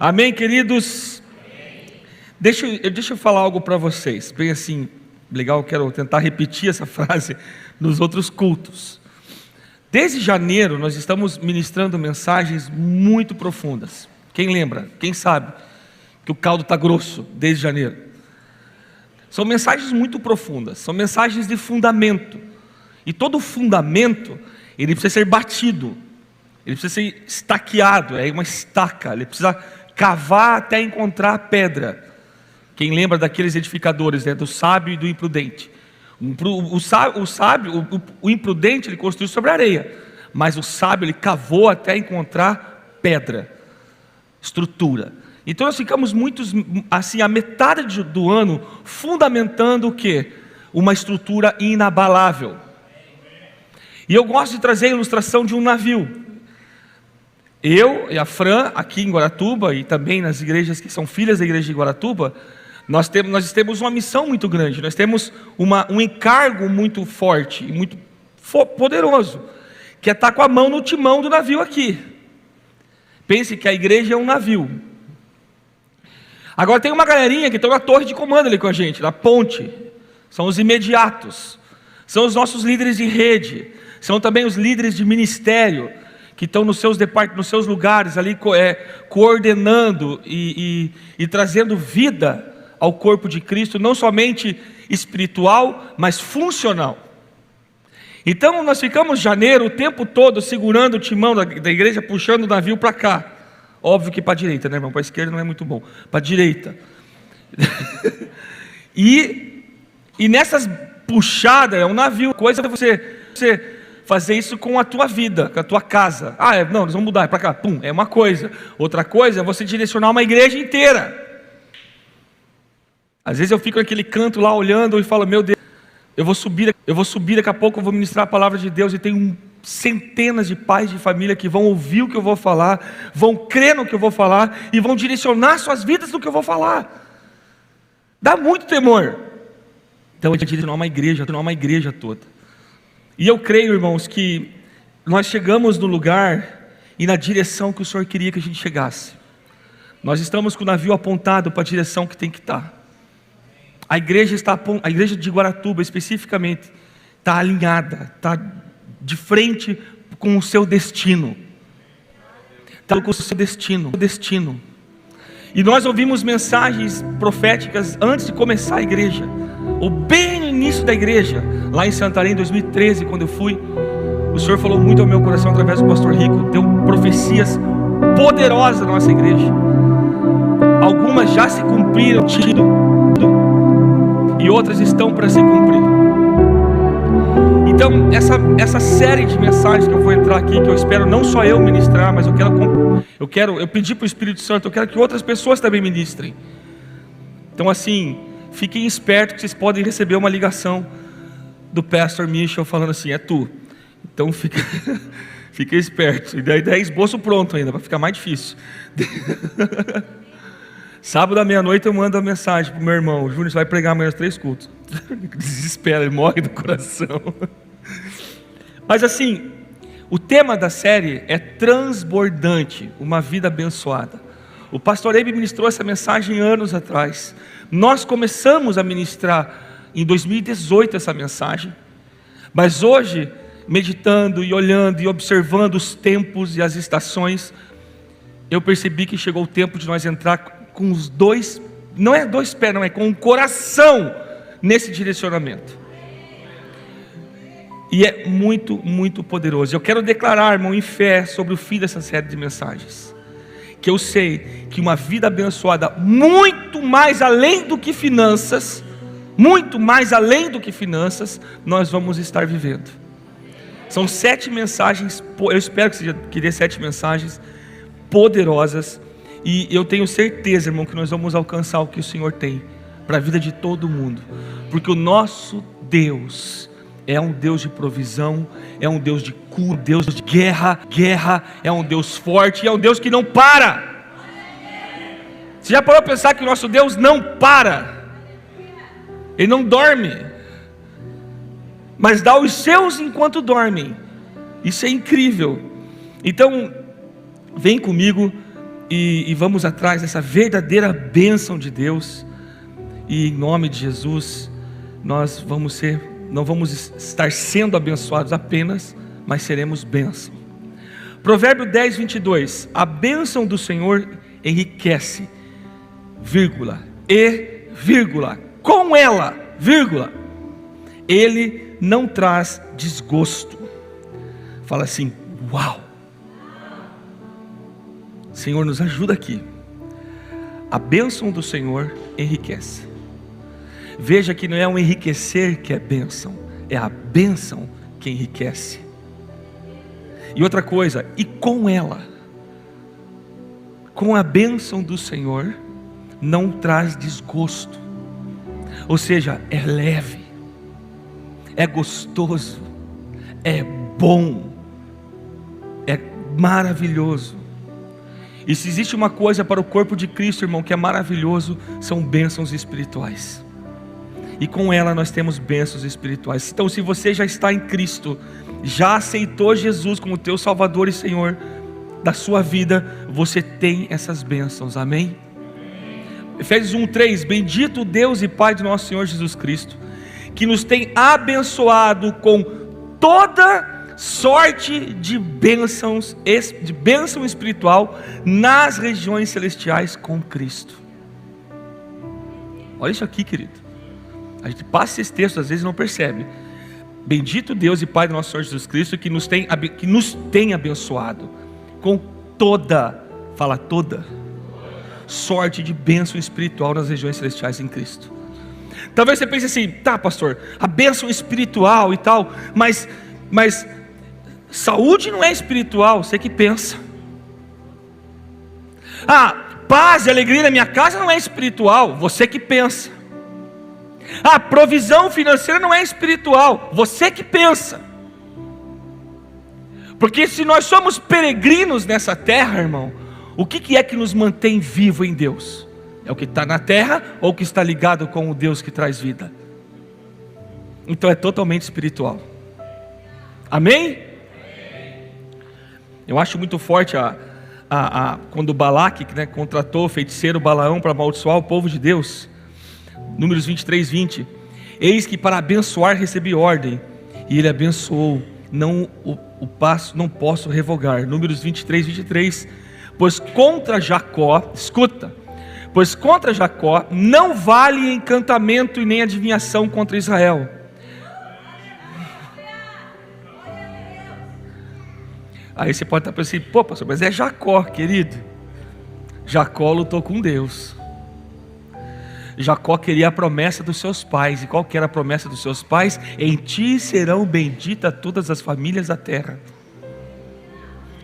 Amém, queridos? Deixa eu falar algo para vocês, bem assim, legal, eu quero tentar repetir essa frase nos outros cultos. Desde janeiro nós estamos ministrando mensagens muito profundas. Quem lembra? Quem sabe que o caldo está grosso desde janeiro? São mensagens muito profundas, são mensagens de fundamento. E todo fundamento, ele precisa ser batido, ele precisa ser estaqueado, é uma estaca, ele precisa cavar até encontrar a pedra. Quem lembra daqueles edificadores, né, do sábio e do imprudente? O imprudente, ele construiu sobre a areia, mas o sábio, ele cavou até encontrar pedra, estrutura. Então nós ficamos assim, a metade do ano, fundamentando o quê? Uma estrutura inabalável. E eu gosto de trazer a ilustração de um navio. Eu e a Fran, aqui em Guaratuba, e também nas igrejas que são filhas da igreja de Guaratuba, nós temos uma missão muito grande, nós temos um encargo muito forte e muito poderoso, que é estar com a mão no timão do navio aqui. Pense que a igreja é um navio. Agora tem uma galerinha que está na torre de comando ali com a gente, na ponte, são os imediatos, são os nossos líderes de rede, são também os líderes de ministério, que estão nos seus lugares ali, coordenando e trazendo vida ao corpo de Cristo, não somente espiritual, mas funcional. Então nós ficamos janeiro o tempo todo segurando o timão da igreja, puxando o navio para cá. Óbvio que para a direita, né, irmão? Para a esquerda não é muito bom, para a direita. e nessas puxadas, é um navio, coisa é você fazer isso com a tua vida, com a tua casa. Não, nós vamos mudar, é para cá, pum, é uma coisa. Outra coisa é você direcionar uma igreja inteira. Às vezes eu fico naquele canto lá olhando e falo, meu Deus, eu vou subir, daqui a pouco eu vou ministrar a palavra de Deus, e tem centenas de pais de família que vão ouvir o que eu vou falar, vão crer no que eu vou falar, e vão direcionar suas vidas no que eu vou falar. Dá muito temor. Então eu direcionar uma igreja toda. E eu creio, irmãos, que nós chegamos no lugar e na direção que o Senhor queria que a gente chegasse. Nós estamos com o navio apontado para a direção que tem que estar. A igreja de Guaratuba especificamente está alinhada, está de frente com o seu destino. Está com o seu destino. E nós ouvimos mensagens proféticas antes de começar a igreja, ou bem no início da igreja, lá em Santarém, em 2013, quando eu fui. O Senhor falou muito ao meu coração através do pastor Rico, deu profecias poderosas na nossa igreja. Algumas já se cumpriram, e outras estão para se cumprir. Então, essa série de mensagens que eu vou entrar aqui, que eu espero não só eu ministrar, mas eu pedi para o Espírito Santo, eu quero que outras pessoas também ministrem. Então assim, fiquem espertos que vocês podem receber uma ligação do pastor Michel falando assim, é tu. Então fica esperto. E daí é esboço pronto ainda, para ficar mais difícil. Sábado à meia-noite eu mando a mensagem para o meu irmão, o Júnior, você vai pregar amanhã os 3 cultos. Desespera, ele morre do coração. Mas assim, o tema da série é transbordante, uma vida abençoada. O pastor Eibe ministrou essa mensagem anos atrás. Nós começamos a ministrar em 2018 essa mensagem. Mas hoje, meditando e olhando e observando os tempos e as estações, eu percebi que chegou o tempo de nós entrar com os dois, não é 2 pés, não, é com o coração nesse direcionamento. E é muito, muito poderoso. Eu quero declarar, irmão, em fé sobre o fim dessa série de mensagens, que eu sei que uma vida abençoada, muito mais além do que finanças, nós vamos estar vivendo. São 7 mensagens, eu espero que dê 7 mensagens poderosas, e eu tenho certeza, irmão, que nós vamos alcançar o que o Senhor tem para a vida de todo mundo, porque o nosso Deus é um Deus de provisão, é um Deus de cura, Deus de guerra, é um Deus forte, é um Deus que não para. Você já parou a pensar que o nosso Deus não para? Ele não dorme, mas dá os seus enquanto dormem. Isso é incrível. Então, vem comigo e vamos atrás dessa verdadeira bênção de Deus. E em nome de Jesus, nós não vamos estar sendo abençoados apenas, mas seremos bênção. Provérbio 10, 22. A bênção do Senhor enriquece, vírgula, e, vírgula, com ela, vírgula, Ele não traz desgosto. Fala assim, uau! Senhor, nos ajuda aqui. A bênção do Senhor enriquece. Veja que não é um enriquecer que é bênção, é a bênção que enriquece. E outra coisa, e com ela, com a bênção do Senhor, não traz desgosto. Ou seja, é leve, é gostoso, é bom, é maravilhoso. E se existe uma coisa para o corpo de Cristo, irmão, que é maravilhoso, são bênçãos espirituais. E com ela nós temos bênçãos espirituais. Então, se você já está em Cristo, já aceitou Jesus como teu Salvador e Senhor da sua vida, você tem essas bênçãos, amém? Efésios 1:3, bendito Deus e Pai de nosso Senhor Jesus Cristo, que nos tem abençoado com toda sorte de bênção espiritual nas regiões celestiais com Cristo. Olha isso aqui, querido. A gente passa esse texto, às vezes não percebe. Bendito Deus e Pai do nosso Senhor Jesus Cristo, que nos tem abençoado com toda, fala toda, sorte de bênção espiritual nas regiões celestiais em Cristo. Talvez você pense assim, tá, pastor, a bênção espiritual e tal, mas saúde não é espiritual, você que pensa. Paz e alegria na minha casa não é espiritual, você que pensa. Provisão financeira não é espiritual, você que pensa. Porque se nós somos peregrinos nessa terra, irmão, o que é que nos mantém vivo em Deus? É o que está na terra ou o que está ligado com o Deus que traz vida? Então é totalmente espiritual. Amém? Eu acho muito forte quando Balaque, contratou o feiticeiro Balaão para amaldiçoar o povo de Deus. Números 23, 20. Eis que para abençoar recebi ordem, e ele abençoou, não posso revogar. Números 23, 23. Pois contra Jacó, escuta, pois contra Jacó não vale encantamento e nem adivinhação contra Israel. Aí você pode estar pensando assim, pô pastor, mas é Jacó, querido. Jacó lutou com Deus. Jacó queria a promessa dos seus pais. E qual que era a promessa dos seus pais? Em ti serão benditas todas as famílias da terra.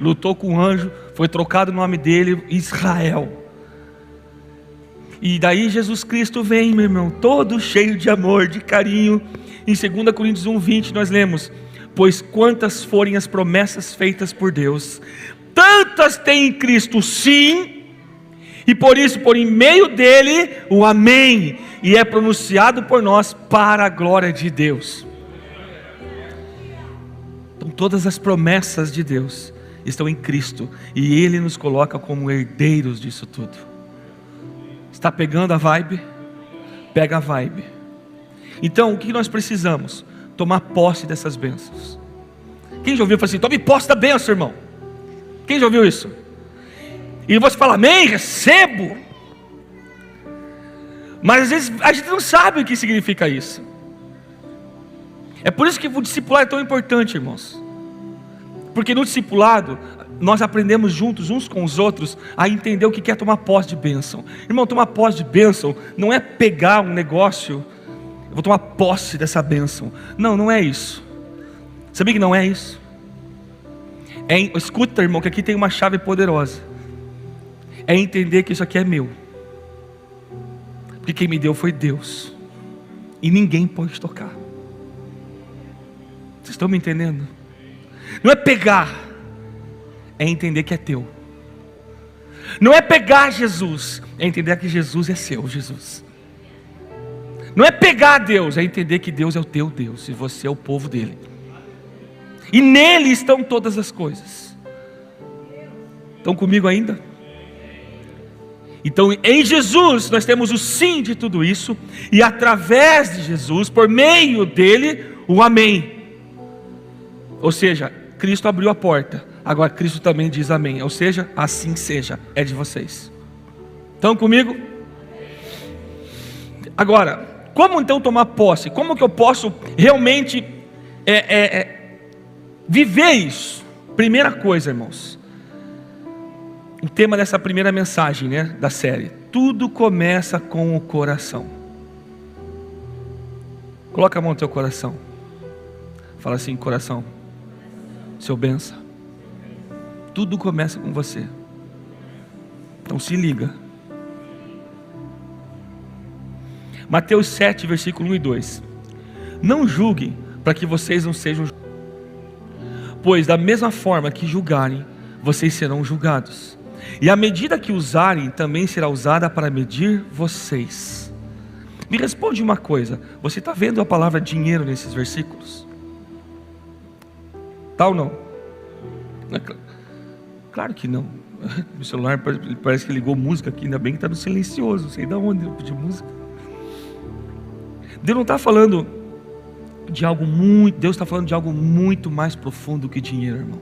Lutou com o anjo, foi trocado o nome dele, Israel. E daí Jesus Cristo vem, meu irmão, todo cheio de amor, de carinho. Em 2 Coríntios 1:20 nós lemos: pois quantas forem as promessas feitas por Deus, tantas tem em Cristo sim, e por isso, por em meio dele, o amém, e é pronunciado por nós para a glória de Deus. Então todas as promessas de Deus estão em Cristo, e Ele nos coloca como herdeiros disso tudo. Está pegando a vibe? Pega a vibe. Então o que nós precisamos? Tomar posse dessas bênçãos. Quem já ouviu falar assim, tome posse da bênção, irmão? Quem já ouviu isso? E você fala, amém, recebo. Mas às vezes a gente não sabe o que significa isso. É por isso que o discipulado é tão importante, irmãos. Porque no discipulado nós aprendemos juntos, uns com os outros, a entender o que é tomar posse de bênção. Irmão, tomar posse de bênção não é pegar um negócio, eu vou tomar posse dessa bênção. Não, não é isso. Sabia que não é isso? Escuta, irmão, que aqui tem uma chave poderosa. É entender que isso aqui é meu. Porque quem me deu foi Deus. E ninguém pode tocar. Vocês estão me entendendo? Não é pegar, é entender que é teu. Não é pegar Jesus, é entender que Jesus é seu, Jesus. Não é pegar Deus, é entender que Deus é o teu Deus, e você é o povo dele. E nele estão todas as coisas. Estão comigo ainda? Então em Jesus nós temos o sim de tudo isso, e através de Jesus, por meio dele, o amém. Ou seja, Cristo abriu a porta, agora Cristo também diz amém. Ou seja, assim seja, é de vocês. Estão comigo? Agora, como então tomar posse? Como que eu posso realmente viver isso? Primeira coisa, irmãos, o tema dessa primeira mensagem, da série: tudo começa com o coração. Coloca a mão no teu coração. Fala assim: coração, seu benção. Tudo começa com você. Então se liga. Mateus 7, versículo 1 e 2. Não julguem, para que vocês não sejam julgados, pois da mesma forma que julgarem, vocês serão julgados, e a medida que usarem também será usada para medir vocês. Me responde uma coisa: você está vendo a palavra dinheiro nesses versículos? Tá ou não? Claro que não. Meu celular parece que ligou música aqui, ainda bem que está no silencioso, não sei de onde eu pedi música. Deus não está falando de algo muito, Deus está falando de algo muito mais profundo que dinheiro, irmão.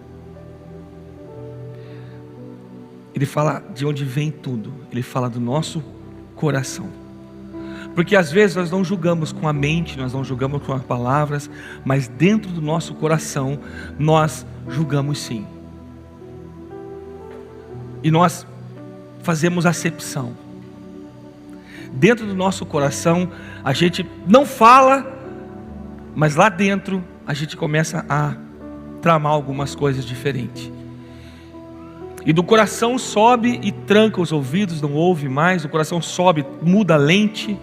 Ele fala de onde vem tudo. Ele fala do nosso coração. Porque às vezes nós não julgamos com a mente, nós não julgamos com as palavras, mas dentro do nosso coração nós julgamos sim. E nós fazemos acepção. Dentro do nosso coração a gente não fala, mas lá dentro a gente começa a tramar algumas coisas diferentes. E do coração sobe e tranca os ouvidos, não ouve mais. O coração sobe, muda a lente.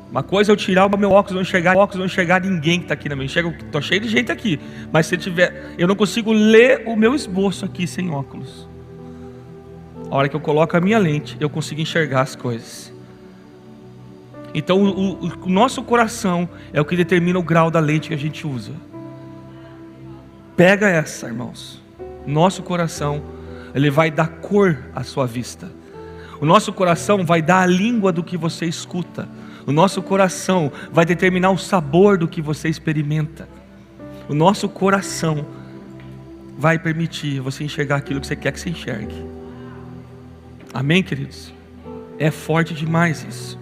Uma coisa é eu tirar o meu óculos, não enxergar ninguém que está aqui na minha. Estou cheio de gente aqui, mas se tiver, eu não consigo ler o meu esboço aqui sem óculos. A hora que eu coloco a minha lente, eu consigo enxergar as coisas. Então o nosso coração é o que determina o grau da lente que a gente usa. Pega essa, irmãos. Nosso coração, ele vai dar cor à sua vista. O nosso coração vai dar a língua do que você escuta. O nosso coração vai determinar o sabor do que você experimenta. O nosso coração vai permitir você enxergar aquilo que você quer que você enxergue. Amém, queridos? É forte demais isso.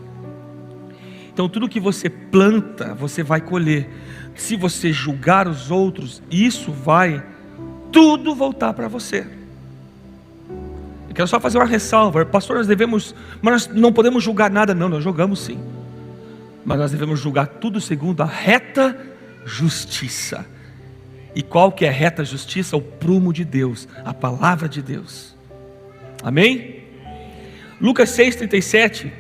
Então tudo que você planta, você vai colher. Se você julgar os outros, isso vai tudo voltar para você. Eu quero só fazer uma ressalva: pastor, mas nós não podemos julgar nada. Não, nós julgamos sim, mas nós devemos julgar tudo segundo a reta justiça. E qual que é a reta justiça? O prumo de Deus, a palavra de Deus. Amém? Lucas 6,37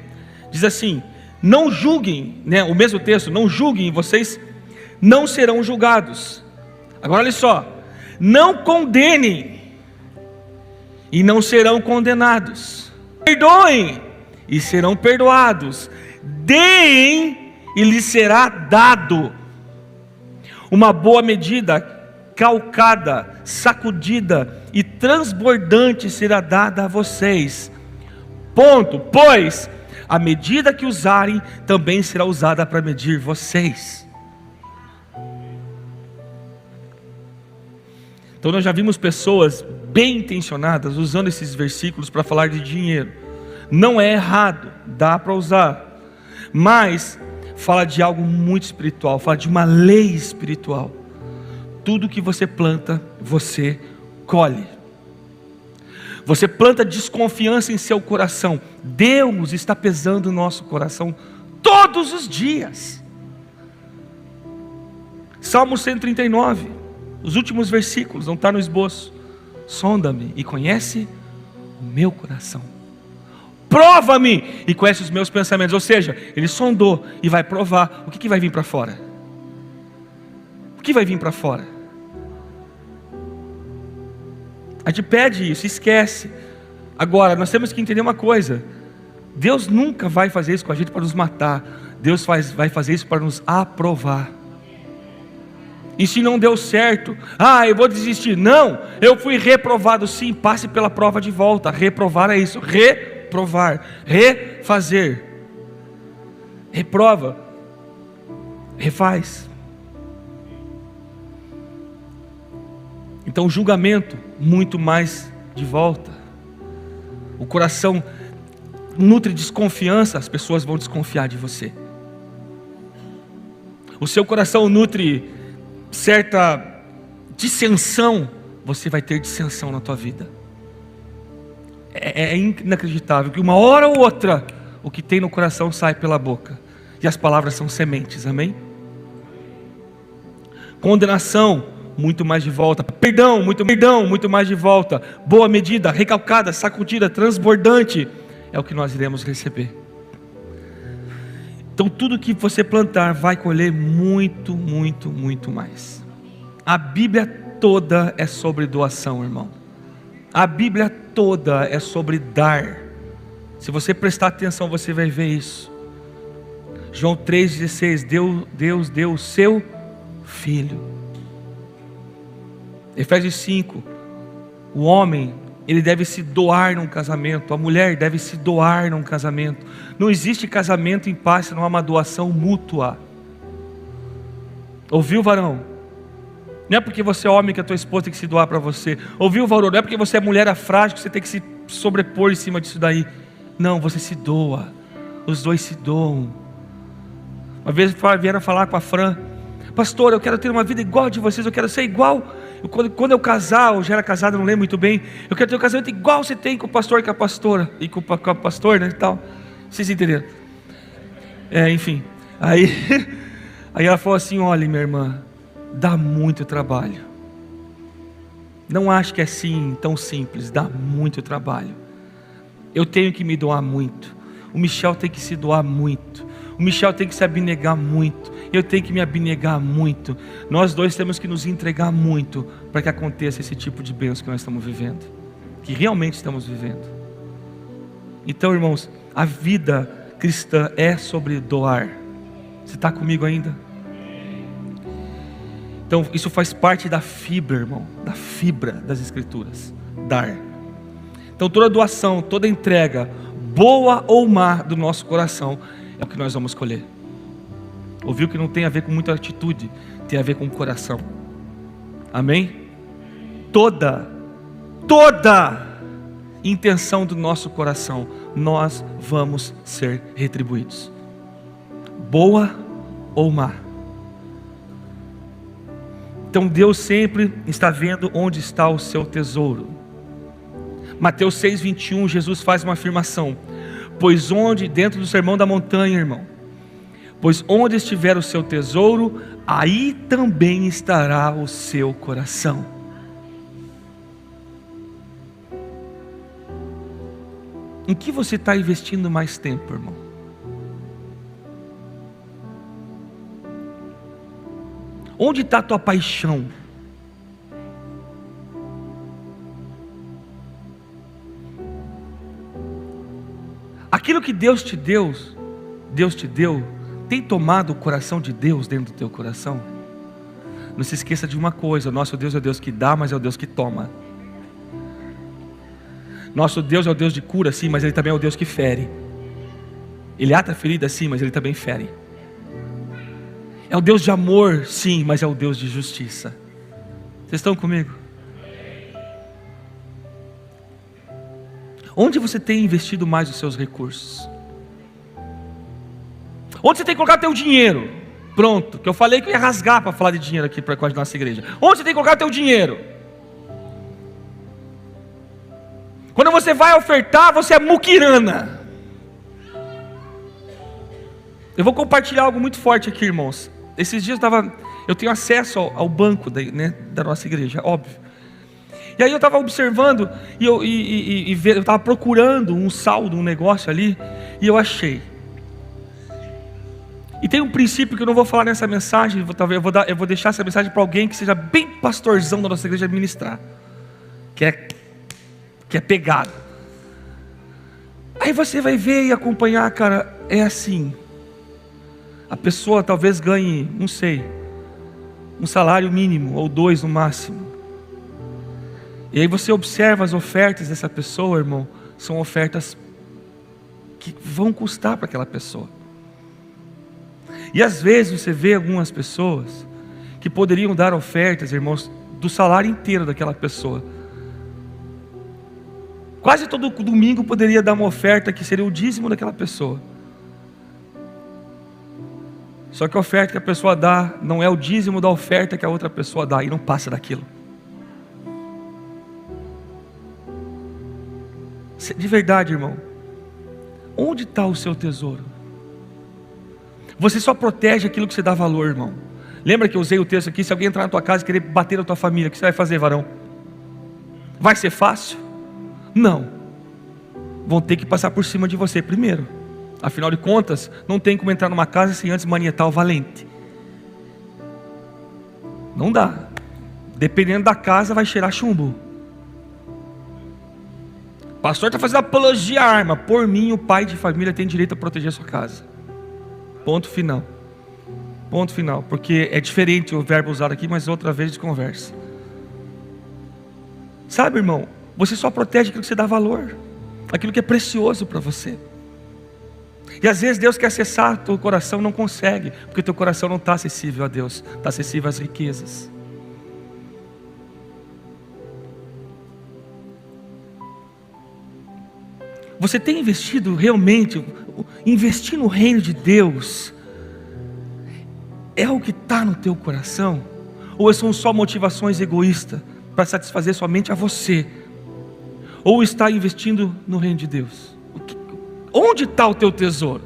diz assim: não julguem, o mesmo texto, não julguem e vocês não serão julgados. Agora olha só: não condenem e não serão condenados. Perdoem e serão perdoados. Deem e lhes será dado. Uma boa medida, calcada, sacudida e transbordante será dada a vocês. Ponto. Pois a medida que usarem também será usada para medir vocês. Então nós já vimos pessoas bem intencionadas usando esses versículos para falar de dinheiro. Não é errado, dá para usar, mas fala de algo muito espiritual, fala de uma lei espiritual. Tudo que você planta, você colhe. Você planta desconfiança em seu coração, Deus está pesando o nosso coração todos os dias. Salmo 139, os últimos versículos, não está no esboço. Sonda-me e conhece o meu coração. Prova-me e conhece os meus pensamentos. Ou seja, ele sondou e vai provar. O que vai vir para fora? O que vai vir para fora? A gente pede isso, esquece. Agora, nós temos que entender uma coisa: Deus nunca vai fazer isso com a gente para nos matar. Deus vai fazer isso para nos aprovar. E se não deu certo, eu vou desistir. Não, eu fui reprovado sim, passe pela prova de volta. Reprovar é isso, reprovar, refazer. Reprova, refaz. Então o julgamento, muito mais de volta. O coração nutre desconfiança, as pessoas vão desconfiar de você. O seu coração nutre certa dissensão, você vai ter dissensão na tua vida. É inacreditável que uma hora ou outra, o que tem no coração sai pela boca. E as palavras são sementes, amém? Condenação, muito mais de volta. Perdão, muito mais de volta. Boa medida, recalcada, sacudida, transbordante, é o que nós iremos receber. Então tudo que você plantar vai colher muito, muito, muito mais. A Bíblia toda é sobre doação, irmão. A Bíblia toda é sobre dar. Se você prestar atenção, você vai ver isso. João 3,16, Deus deu o seu Filho. Efésios 5, o homem, ele deve se doar num casamento, a mulher deve se doar num casamento. Não existe casamento em paz se não há uma doação mútua. Ouviu, varão? Não é porque você é homem que a tua esposa tem que se doar para você. Ouviu, varão? Não é porque você é mulher frágil que você tem que se sobrepor em cima disso daí. Não, você se doa. Os dois se doam. Uma vez vieram falar com a Fran: pastor, eu quero ter uma vida igual a de vocês, eu quero ser igual. Quando eu casar, eu já era casado, não lembro muito bem. Eu quero ter um casamento igual você tem com o pastor e com a pastora. E com o pastor, né, e tal. Vocês entenderam? Enfim. Aí ela falou assim: olha, minha irmã, dá muito trabalho. Não acho que é assim tão simples, dá muito trabalho. Eu tenho que me doar muito. O Michel tem que se doar muito. O Michel tem que se abnegar muito. Eu tenho que me abnegar muito. Nós dois temos que nos entregar muito para que aconteça esse tipo de bênção que nós estamos vivendo, que realmente estamos vivendo. Então, irmãos, a vida cristã é sobre doar. Você está comigo ainda? Então isso faz parte da fibra, irmão, da fibra das Escrituras. Dar. Então toda doação, toda entrega, boa ou má do nosso coração, é o que nós vamos colher. Ouviu que não tem a ver com muita atitude, tem a ver com o coração. Amém? Toda intenção do nosso coração, nós vamos ser retribuídos. Boa ou má. Então Deus sempre está vendo onde está o seu tesouro. Mateus 6,21, Jesus faz uma afirmação: pois onde, dentro do sermão da montanha, irmão, pois onde estiver o seu tesouro, aí também estará o seu coração. Em que você está investindo mais tempo, irmão? Onde está a tua paixão? Aquilo que Deus te deu, tem tomado o coração de Deus dentro do teu coração? Não se esqueça de uma coisa: nosso Deus é o Deus que dá, mas é o Deus que toma. Nosso Deus é o Deus de cura, sim, mas Ele também é o Deus que fere. Ele ata a ferida, sim, mas Ele também fere. É o Deus de amor, sim, mas é o Deus de justiça. Vocês estão comigo? Onde você tem investido mais os seus recursos? Onde você tem colocado teu dinheiro? Pronto, que eu falei que eu ia rasgar para falar de dinheiro aqui para a nossa igreja. Onde você tem colocado teu dinheiro? Quando você vai ofertar, você é muquirana. Eu vou compartilhar algo muito forte aqui, irmãos. Esses dias eu tenho acesso ao banco da nossa igreja, óbvio. E aí eu estava observando, e eu estava procurando um saldo, um negócio ali, e eu achei. E tem um princípio que eu não vou falar nessa mensagem, eu vou deixar essa mensagem para alguém que seja bem pastorzão da nossa igreja ministrar, que é pegado. Aí você vai ver e acompanhar, cara, é assim. A pessoa talvez ganhe, não sei, um salário mínimo, ou 2 no máximo. E aí você observa as ofertas dessa pessoa, irmão, são ofertas que vão custar para aquela pessoa. E às vezes você vê algumas pessoas que poderiam dar ofertas, irmãos, do salário inteiro daquela pessoa. Quase todo domingo poderia dar uma oferta que seria o dízimo daquela pessoa. Só que a oferta que a pessoa dá não é o dízimo da oferta que a outra pessoa dá, e não passa daquilo. De verdade, irmão, onde está o seu tesouro? Você só protege aquilo que você dá valor, irmão. Lembra que eu usei o texto aqui: se alguém entrar na tua casa e querer bater na tua família, o que você vai fazer, varão? Vai ser fácil? Não. Vão ter que passar por cima de você primeiro. Afinal de contas, não tem como entrar numa casa sem antes manietar o valente. Não dá. Dependendo da casa, vai cheirar chumbo. O pastor está fazendo apologia à arma. Por mim, o pai de família tem direito a proteger a sua casa. Ponto final. Ponto final. Porque é diferente o verbo usado aqui, mas outra vez de conversa. Sabe, irmão, você só protege aquilo que você dá valor, aquilo que é precioso para você. E às vezes Deus quer acessar o teu coração, não consegue, porque o teu coração não está acessível a Deus, está acessível às riquezas. Você tem investido realmente? Investir no reino de Deus é o que está no teu coração? Ou são só motivações egoístas para satisfazer somente a você? Ou está investindo no reino de Deus? Onde está o teu tesouro?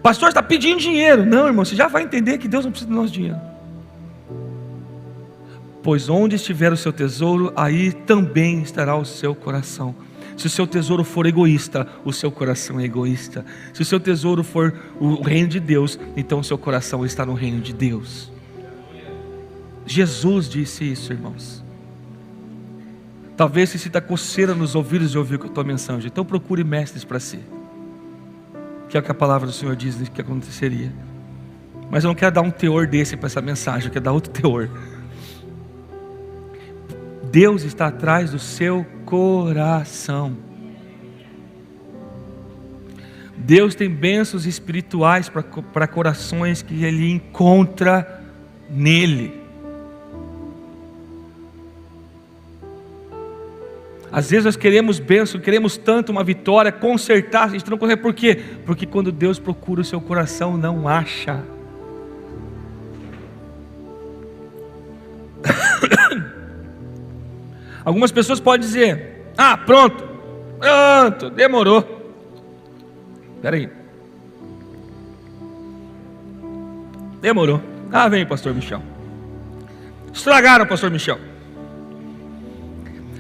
Pastor, está pedindo dinheiro. Não, irmão, você já vai entender que Deus não precisa do nosso dinheiro. Pois onde estiver o seu tesouro, aí também estará o seu coração. Se o seu tesouro for egoísta, o seu coração é egoísta. Se o seu tesouro for o reino de Deus, então o seu coração está no reino de Deus. Jesus disse isso, irmãos. Talvez você sinta coceira nos ouvidos de ouvir a tua mensagem. Então procure mestres para si, que é o que a palavra do Senhor diz que aconteceria. Mas eu não quero dar um teor desse para essa mensagem, eu quero dar outro teor. Deus está atrás do seu coração. Deus tem bênçãos espirituais para corações que Ele encontra nele. Às vezes nós queremos bênção, queremos tanto uma vitória, consertar, a gente não consegue. Por quê? Porque quando Deus procura o seu coração, não acha. Algumas pessoas podem dizer: ah, pronto, demorou. Espera aí. Demorou. Ah, vem, pastor Michel. Estragaram, pastor Michel.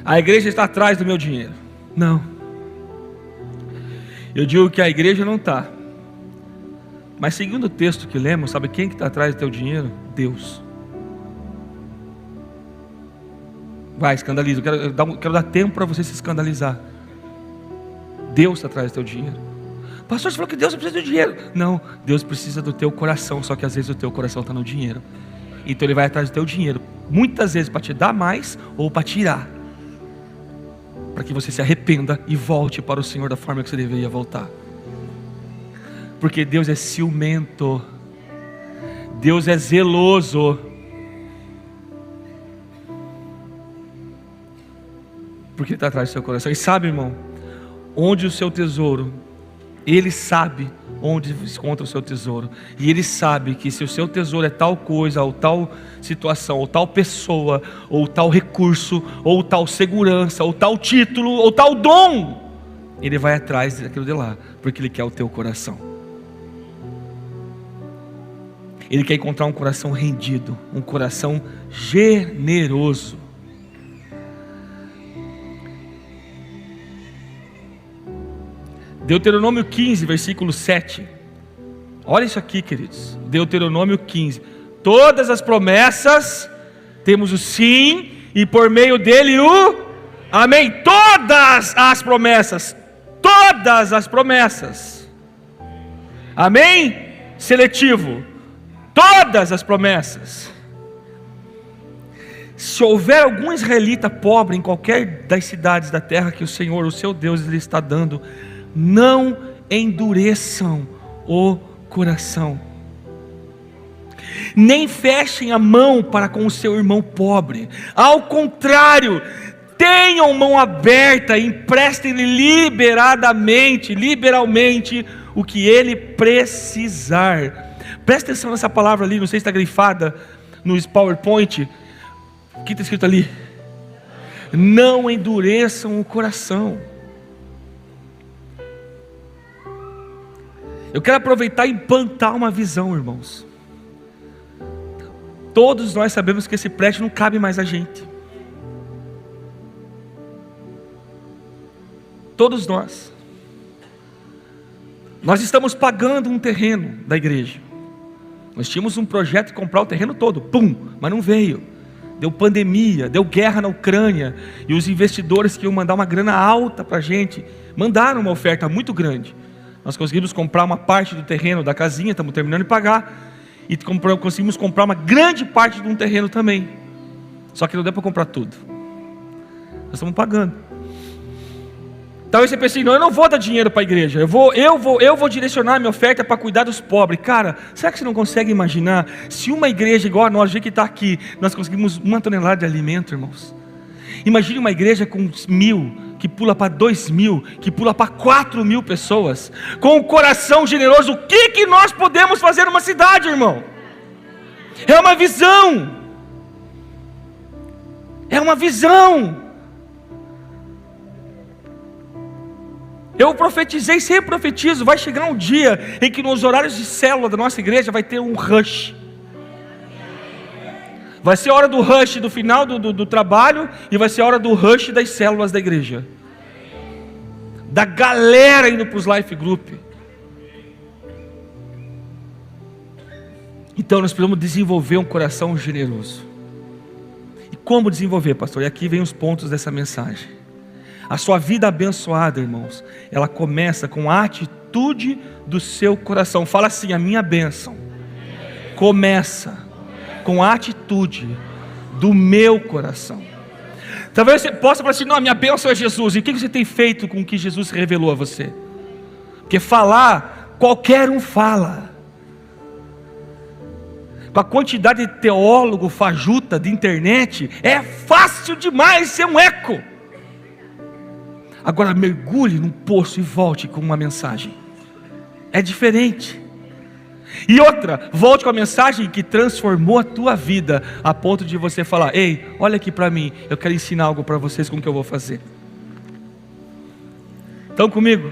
A igreja está atrás do meu dinheiro. Não. Eu digo que a igreja não está. Mas segundo o texto que lemos, sabe quem que está atrás do teu dinheiro? Deus. Vai, escandaliza. Quero dar tempo para você se escandalizar. Deus está atrás do teu dinheiro. Pastor, você falou que Deus não precisa do dinheiro. Não, Deus precisa do teu coração. Só que às vezes o teu coração está no dinheiro. Então Ele vai atrás do teu dinheiro, muitas vezes para te dar mais ou para tirar, para que você se arrependa e volte para o Senhor da forma que você deveria voltar. Porque Deus é ciumento, Deus é zeloso. Porque Ele está atrás do seu coração. E sabe, irmão, onde o seu tesouro, Ele sabe onde se encontra o seu tesouro. E Ele sabe que se o seu tesouro é tal coisa, ou tal situação, ou tal pessoa, ou tal recurso, ou tal segurança, ou tal título, ou tal dom, Ele vai atrás daquilo de lá, porque Ele quer o teu coração. Ele quer encontrar um coração rendido, um coração generoso. Deuteronômio 15, versículo 7. Olha isso aqui, queridos. Deuteronômio 15. Todas as promessas, temos o sim, e por meio dele o amém. Todas as promessas. Todas as promessas. Amém? Seletivo. Todas as promessas. Se houver algum israelita pobre em qualquer das cidades da terra que o Senhor, o seu Deus, lhe está dando, não endureçam o coração, nem fechem a mão para com o seu irmão pobre. Ao contrário, tenham mão aberta e emprestem-lhe liberalmente o que ele precisar. Presta atenção nessa palavra ali, não sei se está grifada no PowerPoint. O que está escrito ali? Não endureçam o coração. Eu quero aproveitar e implantar uma visão, irmãos. Todos nós sabemos que esse prédio não cabe mais a gente. Todos nós. Nós estamos pagando um terreno da igreja. Nós tínhamos um projeto de comprar o terreno todo, mas não veio. Deu pandemia, deu guerra na Ucrânia, e os investidores que iam mandar uma grana alta para a gente, mandaram uma oferta muito grande. Nós conseguimos comprar uma parte do terreno da casinha, estamos terminando de pagar, e conseguimos comprar uma grande parte de um terreno também. Só que não deu para comprar tudo. Nós estamos pagando. Talvez você pense, não, eu não vou dar dinheiro para a igreja, eu vou direcionar minha oferta para cuidar dos pobres. Cara, será que você não consegue imaginar, se uma igreja igual a nós, do jeito que está aqui, nós conseguimos 1 tonelada de alimento, irmãos? Imagine uma igreja com 1.000, que pula para 2.000, que pula para 4.000 pessoas, com um coração generoso. O que nós podemos fazer numa cidade, irmão? É uma visão. É uma visão. Eu profetizei, sempre profetizo, vai chegar um dia em que nos horários de célula da nossa igreja vai ter um rush. Vai ser a hora do rush do final do trabalho, e vai ser a hora do rush das células da igreja. Da galera indo para os life group. Então nós precisamos desenvolver um coração generoso. E como desenvolver, pastor? E aqui vem os pontos dessa mensagem. A sua vida abençoada, irmãos, ela começa com a atitude do seu coração. Fala assim: a minha bênção começa com a atitude do meu coração. Talvez você possa falar assim: não, a minha bênção é Jesus. E o que você tem feito com o que Jesus revelou a você? Porque falar, qualquer um fala. Com a quantidade de teólogo fajuta de internet, é fácil demais ser um eco. Agora mergulhe num poço e volte com uma mensagem. É diferente. E outra, volte com a mensagem que transformou a tua vida, a ponto de você falar: ei, olha aqui para mim, eu quero ensinar algo para vocês com o que eu vou fazer. Estão comigo?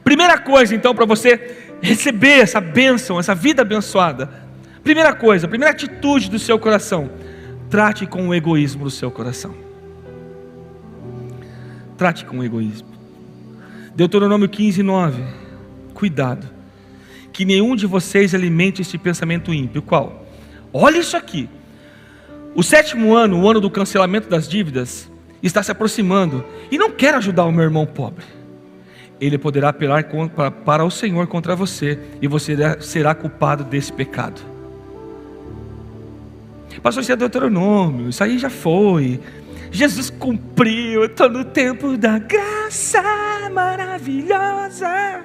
Primeira coisa então, para você receber essa bênção, essa vida abençoada. Primeira coisa, primeira atitude do seu coração: trate com o egoísmo do seu coração. Trate com o egoísmo. Deuteronômio 15:9. Cuidado, que nenhum de vocês alimente este pensamento ímpio. Qual? Olha isso aqui. O 7º ano, o ano do cancelamento das dívidas, está se aproximando, e não quero ajudar o meu irmão pobre. Ele poderá apelar para o Senhor contra você, e você será culpado desse pecado. Pastor, isso é Deuteronômio, isso aí já foi. Jesus cumpriu, eu estou no tempo da graça maravilhosa.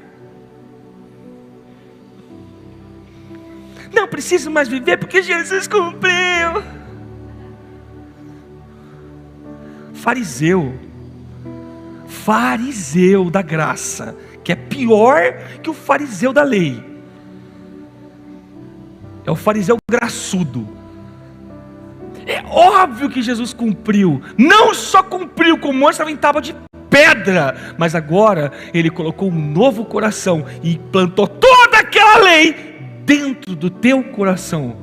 Não preciso mais viver porque Jesus cumpriu. Fariseu da graça, que é pior que o fariseu da lei. É o fariseu graçudo. É óbvio que Jesus cumpriu. Não só cumpriu, como antes estava em tábua de pedra, mas agora Ele colocou um novo coração e implantou toda aquela lei dentro do teu coração.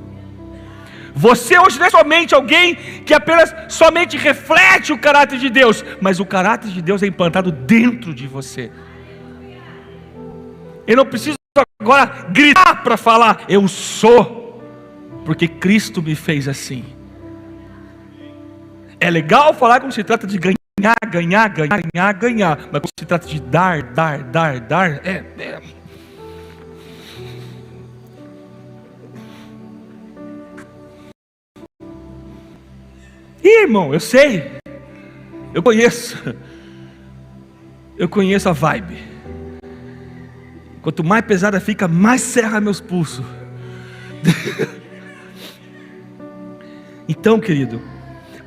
Você hoje não é somente alguém que apenas somente reflete o caráter de Deus, mas o caráter de Deus é implantado dentro de você. Eu não preciso agora gritar para falar: eu sou, porque Cristo me fez assim. É legal falar quando se trata de ganhar, mas quando se trata de dar, Ih, irmão, eu sei. Eu conheço a vibe. Quanto mais pesada fica, mais serra meus pulsos. Então, querido,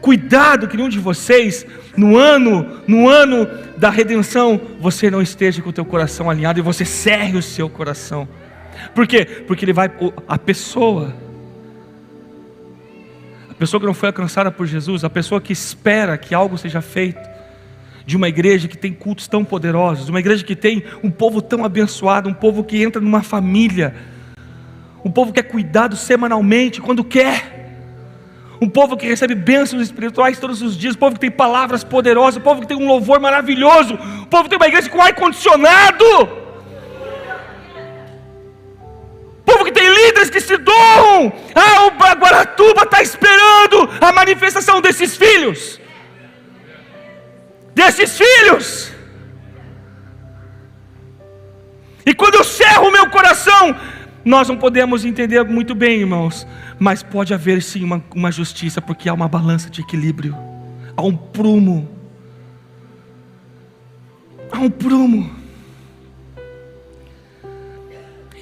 cuidado que nenhum de vocês, no ano da redenção, você não esteja com o teu coração alinhado e você cerre o seu coração. Por quê? Porque a pessoa que não foi alcançada por Jesus, a pessoa que espera que algo seja feito, de uma igreja que tem cultos tão poderosos, de uma igreja que tem um povo tão abençoado, um povo que entra numa família, um povo que é cuidado semanalmente, quando quer, um povo que recebe bênçãos espirituais todos os dias, um povo que tem palavras poderosas, um povo que tem um louvor maravilhoso, um povo que tem uma igreja com ar-condicionado, povo que tem líderes que se doam. O Guaratuba está esperando a manifestação desses filhos. E quando eu cerro o meu coração, nós não podemos entender muito bem, irmãos, mas pode haver sim uma justiça, porque há uma balança de equilíbrio, há um prumo.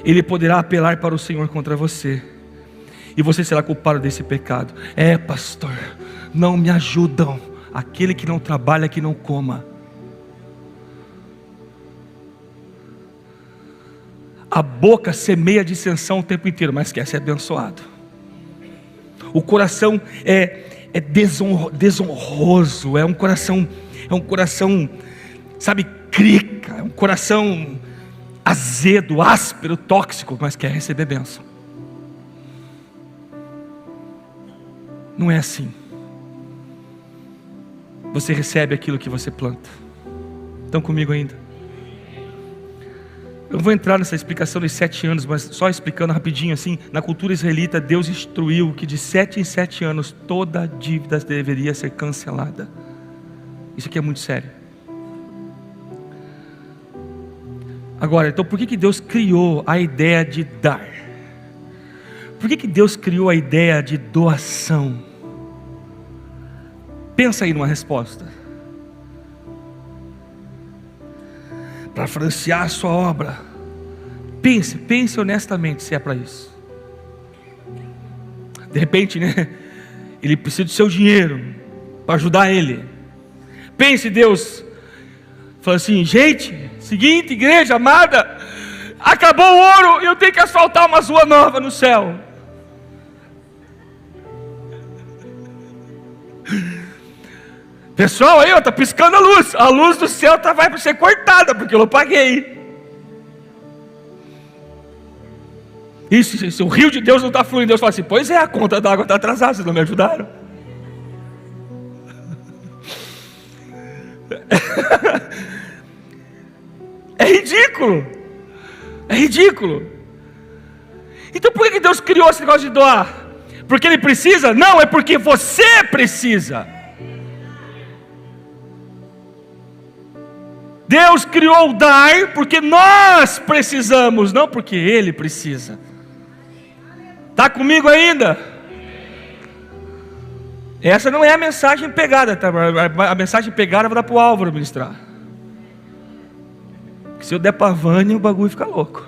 Ele poderá apelar para o Senhor contra você, e você será culpado desse pecado. Pastor, não me ajudam. Aquele que não trabalha, que não coma. A boca semeia dissensão o tempo inteiro, mas quer ser abençoado. O coração é desonroso, é um coração, sabe, crica, é um coração azedo, áspero, tóxico, mas quer receber bênção. Não é assim. Você recebe aquilo que você planta. Estão comigo ainda? Eu não vou entrar nessa explicação dos 7 anos, mas só explicando rapidinho assim. Na cultura israelita, Deus instruiu que de 7 em 7 anos toda dívida deveria ser cancelada. Isso aqui é muito sério. Agora, então por que Deus criou a ideia de dar? Por que Deus criou a ideia de doação? Pensa aí numa resposta. Para financiar a sua obra. Pense honestamente se é para isso. De repente, ele precisa do seu dinheiro para ajudar ele. Pense, Deus fala assim: gente, seguinte, igreja amada, acabou o ouro e eu tenho que asfaltar uma rua nova no céu. Pessoal, aí está piscando a luz do céu vai ser cortada, porque eu não paguei. Isso, se o rio de Deus não está fluindo, Deus fala assim: pois é, a conta da água está atrasada, vocês não me ajudaram. É ridículo. Então por que Deus criou esse negócio de doar? Porque Ele precisa? Não, é porque você precisa. Deus criou o dar porque nós precisamos, não porque Ele precisa. Está comigo ainda? Essa não é a mensagem pegada, tá? A mensagem pegada eu vou dar para o Álvaro ministrar. Se eu der para a Vânia, o bagulho fica louco.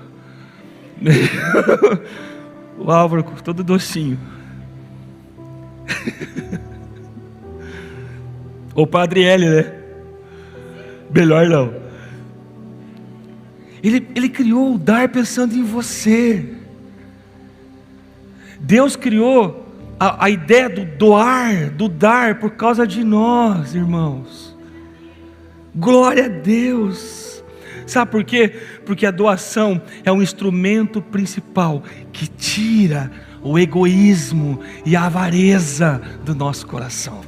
O Álvaro todo docinho. Ou para a Adriele, né? Melhor não. Ele criou o dar pensando em você. Deus criou a ideia do dar por causa de nós, irmãos. Glória a Deus. Sabe por quê? Porque a doação é um instrumento principal que tira o egoísmo e a avareza do nosso coração.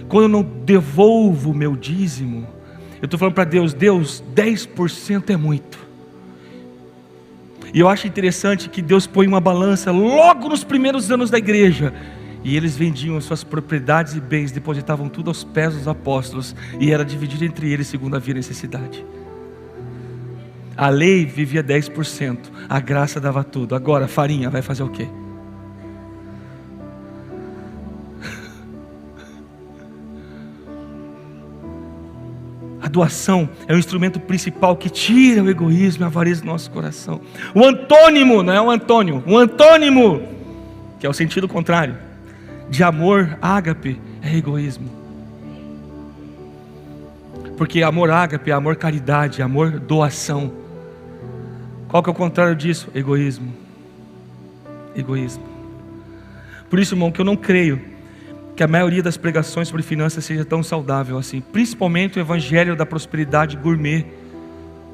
Quando eu não devolvo o meu dízimo, eu estou falando para Deus: 10% é muito. E eu acho interessante que Deus põe uma balança logo nos primeiros anos da igreja, e eles vendiam suas propriedades e bens, depositavam tudo aos pés dos apóstolos, e era dividido entre eles segundo havia necessidade. A lei vivia 10%, a graça dava tudo. Agora farinha vai fazer o quê? A doação é o instrumento principal que tira o egoísmo e a avareza do nosso coração. O antônimo, não é o Antônio, o antônimo, que é o sentido contrário, de amor, ágape, é egoísmo. Porque amor ágape é amor caridade, amor doação. Qual que é o contrário disso? Egoísmo. Egoísmo. Por isso, irmão, que eu não creio que a maioria das pregações sobre finanças seja tão saudável assim. Principalmente o evangelho da prosperidade gourmet,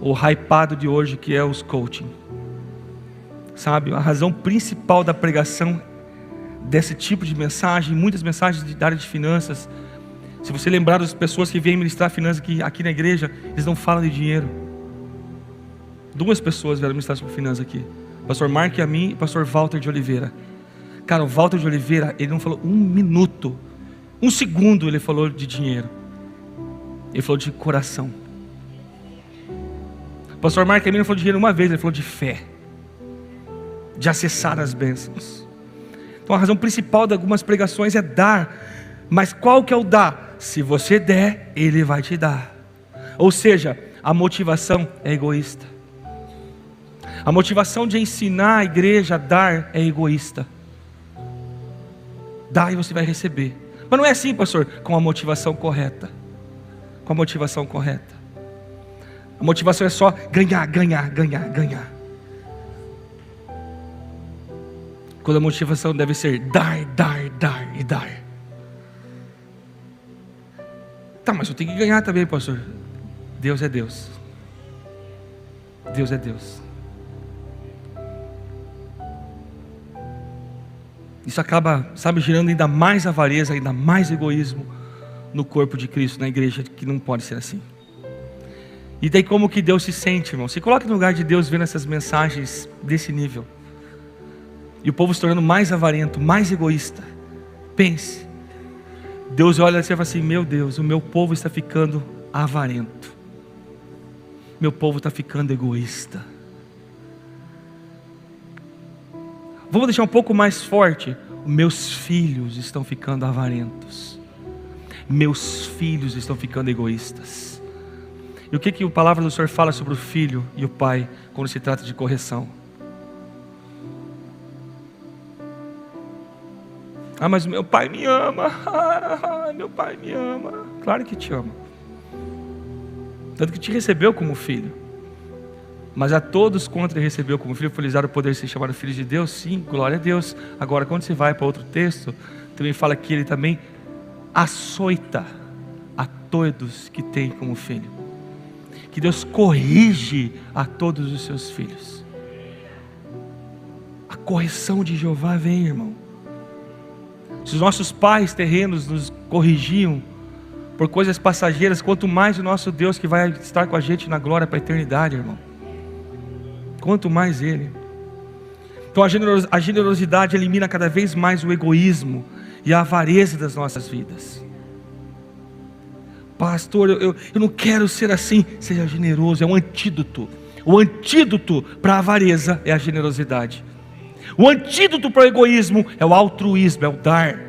o hypado de hoje, que é os coaching. Sabe, a razão principal da pregação desse tipo de mensagem, muitas mensagens da área de finanças, se você lembrar das pessoas que vêm ministrar finanças aqui na igreja, eles não falam de dinheiro. 2 pessoas vieram ministrar sobre finanças aqui, pastor Mark e a mim, e pastor Walter de Oliveira. Cara, o Walter de Oliveira, ele não falou 1 minuto, 1 segundo ele falou de dinheiro. Ele falou de coração. O pastor Mark e a mim não falou de dinheiro uma vez, ele falou de fé, de acessar as bênçãos. Então a razão principal de algumas pregações é dar. Mas qual que é o dar? Se você der, Ele vai te dar. Ou seja, a motivação é egoísta. A motivação de ensinar a igreja a dar é egoísta. Dá e você vai receber. Mas não é assim, pastor, com a motivação correta. Com a motivação correta. A motivação é só ganhar, ganhar, ganhar, ganhar. Quando a motivação deve ser dar, dar, dar e dar. Tá, mas eu tenho que ganhar também, pastor. Deus é Deus. Deus é Deus. Isso acaba, sabe, gerando ainda mais avareza, ainda mais egoísmo no corpo de Cristo, na igreja, que não pode ser assim. E daí como que Deus se sente, irmão? Se coloca no lugar de Deus vendo essas mensagens desse nível. E o povo se tornando mais avarento, mais egoísta. Pense. Deus olha assim e fala assim: meu Deus, o meu povo está ficando avarento. Meu povo está ficando egoísta. Vamos deixar um pouco mais forte. Meus filhos estão ficando avarentos. Meus filhos estão ficando egoístas. E o que a palavra do Senhor fala sobre o filho e o pai quando se trata de correção? Ah, mas meu pai me ama. Meu pai me ama. Claro que te ama. Tanto que te recebeu como filho. Mas a todos quanto ele recebeu como filho, foi lhes dado o poder de ser chamado filho de Deus. Sim, glória a Deus. Agora, quando você vai para outro texto, também fala que ele também açoita a todos que tem como filho. Que Deus corrige a todos os seus filhos. A correção de Jeová vem, irmão. Se os nossos pais terrenos nos corrigiam por coisas passageiras, quanto mais o nosso Deus que vai estar com a gente na glória para a eternidade, irmão. Quanto mais Ele. Então a generosidade elimina cada vez mais o egoísmo e a avareza das nossas vidas. Pastor, eu não quero ser assim. Seja generoso, é um antídoto. O antídoto para a avareza é a generosidade. O antídoto para o egoísmo é o altruísmo, é o dar,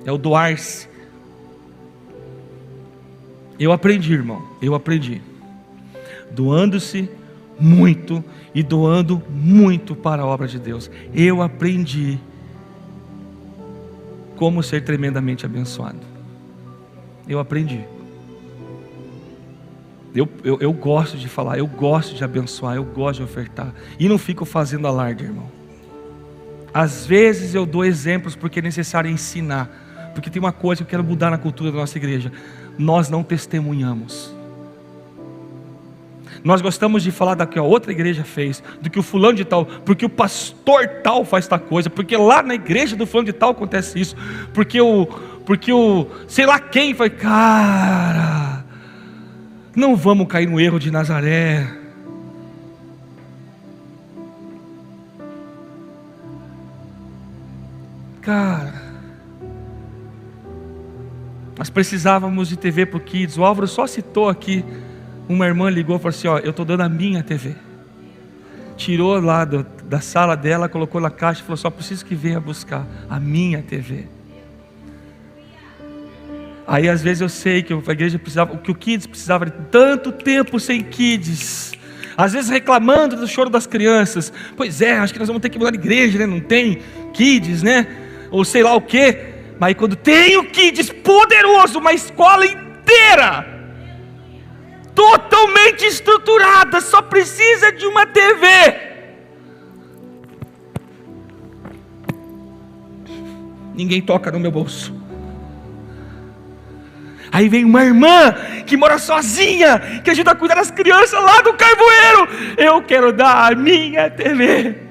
é o doar-se. Eu aprendi, irmão, doando-se muito e doando muito para a obra de Deus. Eu aprendi como ser tremendamente abençoado. Eu aprendi. Eu gosto de falar, eu gosto de abençoar, eu gosto de ofertar. E não fico fazendo alarde, irmão. Às vezes eu dou exemplos porque é necessário ensinar. Porque tem uma coisa que eu quero mudar na cultura da nossa igreja. Nós não testemunhamos. Nós gostamos de falar da que a outra igreja fez, do que o fulano de tal, porque o pastor tal faz tal coisa, porque lá na igreja do fulano de tal acontece isso, porque o sei lá quem foi. Cara, não vamos cair no erro de Nazaré. Cara, nós precisávamos de TV para o Kids. O Álvaro só citou aqui. Uma irmã ligou e falou assim: ó, eu estou dando a minha TV. Tirou lá da sala dela, colocou na caixa e falou: só preciso que venha buscar a minha TV. Aí às vezes eu sei que a igreja precisava, que o Kids precisava de tanto tempo sem Kids. Às vezes reclamando do choro das crianças. Pois é, acho que nós vamos ter que mudar de igreja, né? Não tem Kids, né? Ou sei lá o quê. Mas aí quando tem o Kids poderoso, uma escola inteira, totalmente estruturada, só precisa de uma TV. Ninguém toca no meu bolso. Aí vem uma irmã que mora sozinha, que ajuda a cuidar das crianças lá do Carvoeiro. Eu quero dar a minha TV.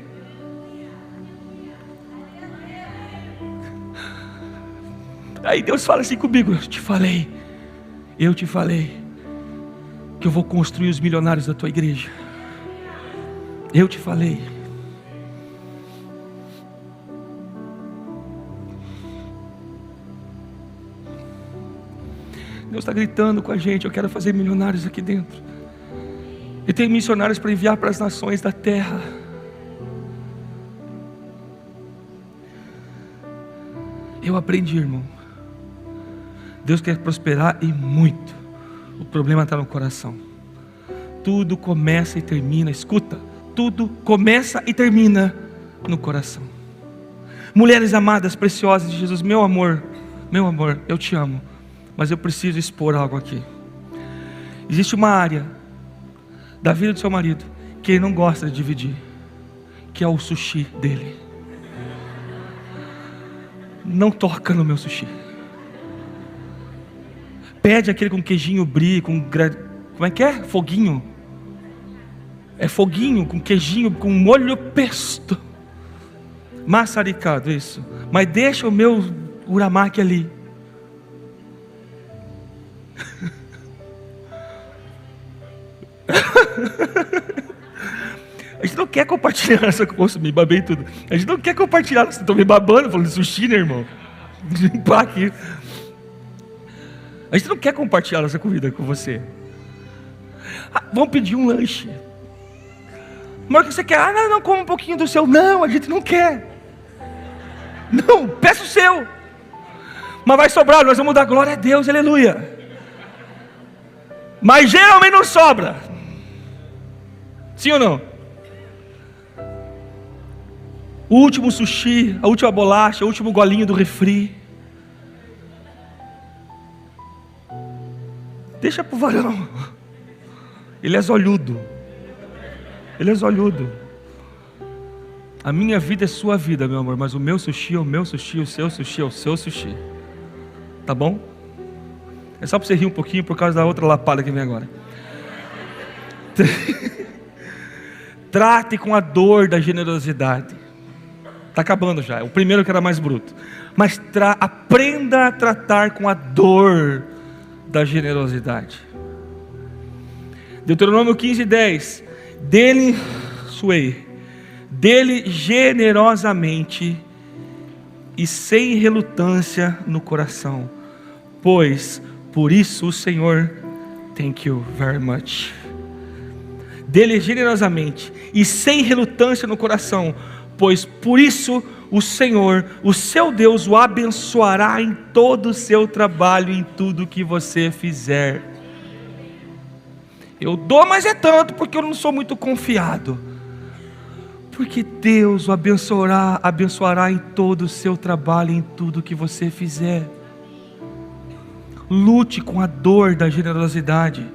Aí Deus fala assim comigo: eu te falei que eu vou construir os milionários da tua igreja. Eu te falei. Deus está gritando com a gente: eu quero fazer milionários aqui dentro. E tem missionários para enviar para as nações da terra. Eu aprendi, irmão. Deus quer prosperar e muito. O problema está no coração. Tudo começa e termina, escuta, tudo começa e termina no coração. Mulheres amadas, preciosas de Jesus, meu amor, eu te amo, mas eu preciso expor algo aqui. Existe uma área da vida do seu marido que ele não gosta de dividir, que é o sushi dele. Não toca no meu sushi. Pede aquele com queijinho brie, como é que é? Foguinho. É foguinho com queijinho, com molho pesto. Maçaricado, isso. Mas deixa o meu uramaki ali. A gente não quer compartilhar essa coisa, me babei tudo. A gente não quer compartilhar, você está me babando, falando de sushi, né, irmão? Limpar aqui. A gente não quer compartilhar essa comida com você. Vamos pedir um lanche. Mas o que você quer? Não, come um pouquinho do seu. Não, a gente não quer. Não, peça o seu. Mas vai sobrar, nós vamos dar glória a Deus, aleluia. Mas geralmente não sobra. Sim ou não? O último sushi, a última bolacha, o último golinho do refri. Deixa pro varão. Ele é zolhudo. Ele é zolhudo. A minha vida é sua vida, meu amor, mas o meu sushi é o meu sushi, o seu sushi é o seu sushi. Tá bom? É só para você rir um pouquinho por causa da outra lapada que vem agora. Trate com a dor da generosidade. Está acabando já, é o primeiro que era mais bruto. Mas aprenda a tratar com a dor da generosidade. Deuteronômio 15:10. Dele generosamente e sem relutância no coração, pois por isso o Senhor, thank you very much. Dele generosamente e sem relutância no coração, pois por isso o Senhor, o seu Deus, o abençoará em todo o seu trabalho, em tudo que você fizer. Eu dou, mas é tanto, porque eu não sou muito confiado. Porque Deus o abençoará em todo o seu trabalho, em tudo que você fizer. Lute com a dor da generosidade.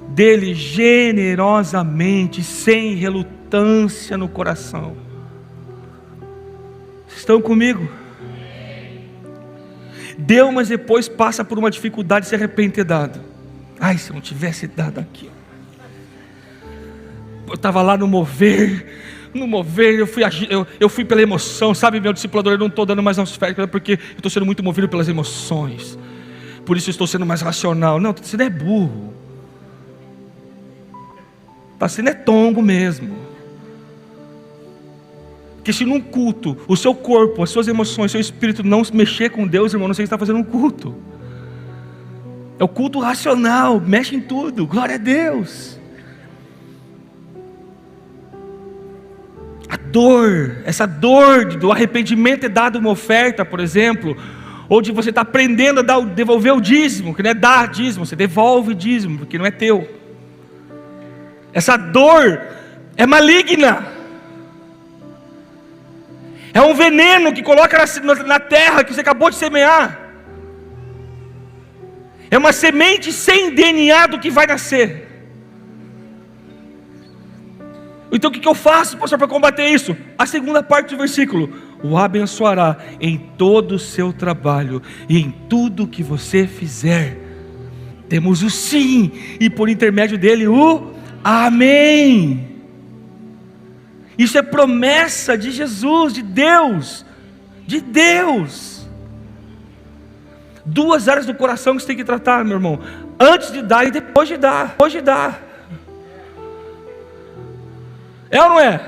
Dele generosamente, sem relutância no coração. Estão comigo? Deu, mas depois passa por uma dificuldade e se arrepende de ter dado. Ai, se eu não tivesse dado aquilo. Eu estava lá no mover, eu fui pela emoção, sabe, meu discipulador, eu não estou dando mais oferta porque eu estou sendo muito movido pelas emoções. Por isso eu estou sendo mais racional. Não, você não é burro. Está sendo é tongo mesmo. Porque se num culto, o seu corpo, as suas emoções, o seu espírito não mexer com Deus, irmão, não sei o que está fazendo um culto. É o culto racional, mexe em tudo, glória a Deus. A dor, essa dor do arrependimento é dada uma oferta, por exemplo, ou de você estar aprendendo a devolver o dízimo, que não é dar dízimo, você devolve dízimo, porque não é teu. Essa dor é maligna, é um veneno que coloca na terra que você acabou de semear. É uma semente sem DNA do que vai nascer. Então o que eu faço, pastor, para combater isso? A segunda parte do versículo: o abençoará em todo o seu trabalho e em tudo que você fizer. Temos o sim, e por intermédio dele o amém. Isso é promessa de Jesus, de Deus. De Deus. Duas áreas do coração que você tem que tratar, meu irmão: antes de dar e depois de dar. Depois de dar. É ou não é?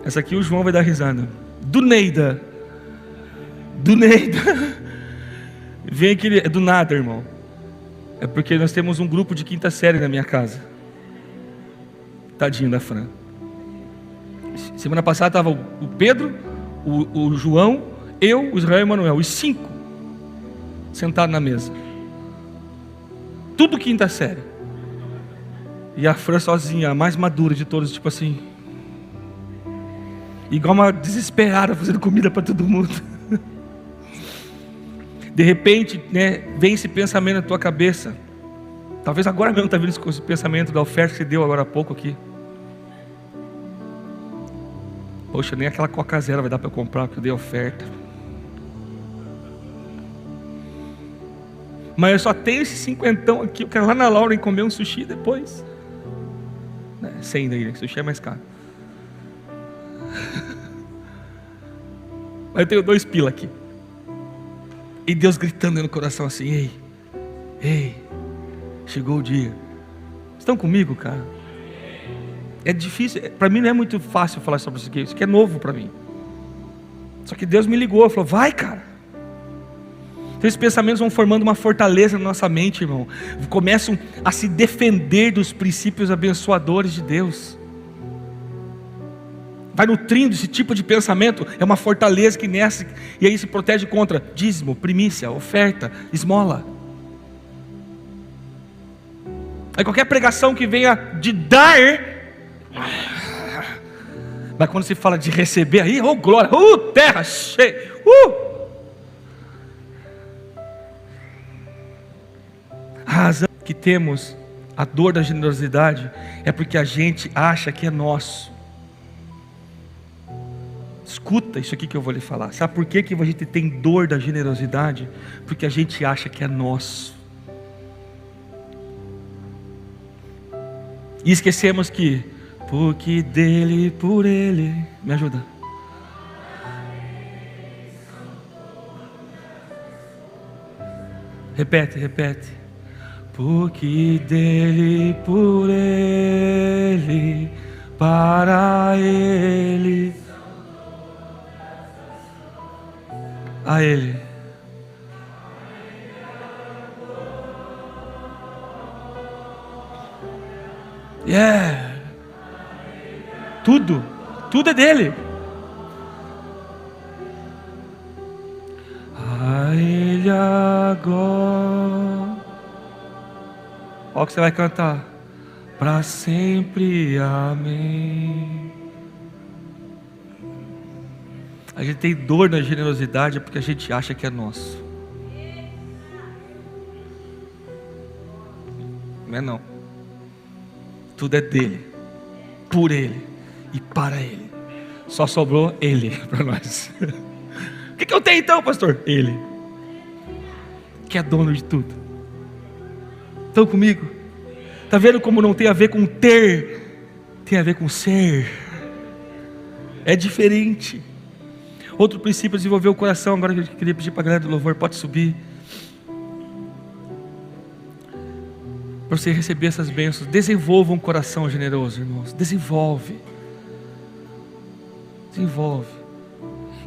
Essa aqui o João vai dar risada. Do Neida. Vem aquele, é do nada, irmão. É porque nós temos um grupo de quinta série na minha casa. Tadinho da Fran. Semana passada estava o Pedro, o João, eu, o Israel e o Manuel, os 5 sentados na mesa. Tudo quinta série. E a Fran sozinha, a mais madura de todos, tipo assim, igual uma desesperada, fazendo comida para todo mundo. De repente, né, vem esse pensamento na tua cabeça. Talvez agora mesmo está vindo esse pensamento da oferta que você deu agora há pouco aqui. Poxa, nem aquela Coca Zero vai dar para eu comprar, porque eu dei oferta. Mas eu só tenho esse 50 aqui. Eu quero lá na Laura comer um sushi depois. 100 daí, né? Sushi é mais caro. Mas eu tenho 2 pila aqui. E Deus gritando no coração assim: ei, chegou o dia. Estão comigo, cara? É difícil, para mim não é muito fácil falar sobre isso aqui. Isso aqui é novo para mim. Só que Deus me ligou, falou: vai, cara. Então esses pensamentos vão formando uma fortaleza na nossa mente, irmão. Começam a se defender dos princípios abençoadores de Deus. Vai nutrindo esse tipo de pensamento. É uma fortaleza que nasce, e aí se protege contra dízimo, primícia, oferta, esmola. Aí qualquer pregação que venha de dar, mas quando se fala de receber, aí, oh glória, terra cheia, A razão que temos a dor da generosidade é porque a gente acha que é nosso. Escuta isso aqui que eu vou lhe falar. Sabe por que a gente tem dor da generosidade? Porque a gente acha que é nosso. E esquecemos que, porque dele, por ele. Me ajuda. Repete. Porque dele, por ele, para ele, a ele. Tudo é dele. A ele agora. Olha o que você vai cantar. Para sempre, amém. A gente tem dor na generosidade porque a gente acha que é nosso. Não é não. Tudo é dele, por ele e para ele. Só sobrou ele para nós. O que eu tenho então, pastor? Ele, que é dono de tudo. Estão comigo? Está vendo como não tem a ver com ter, tem a ver com ser. É diferente. Outro princípio é desenvolver o coração. Agora eu queria pedir para a galera do louvor, pode subir. Para você receber essas bênçãos. Desenvolva um coração generoso, irmãos. Desenvolve.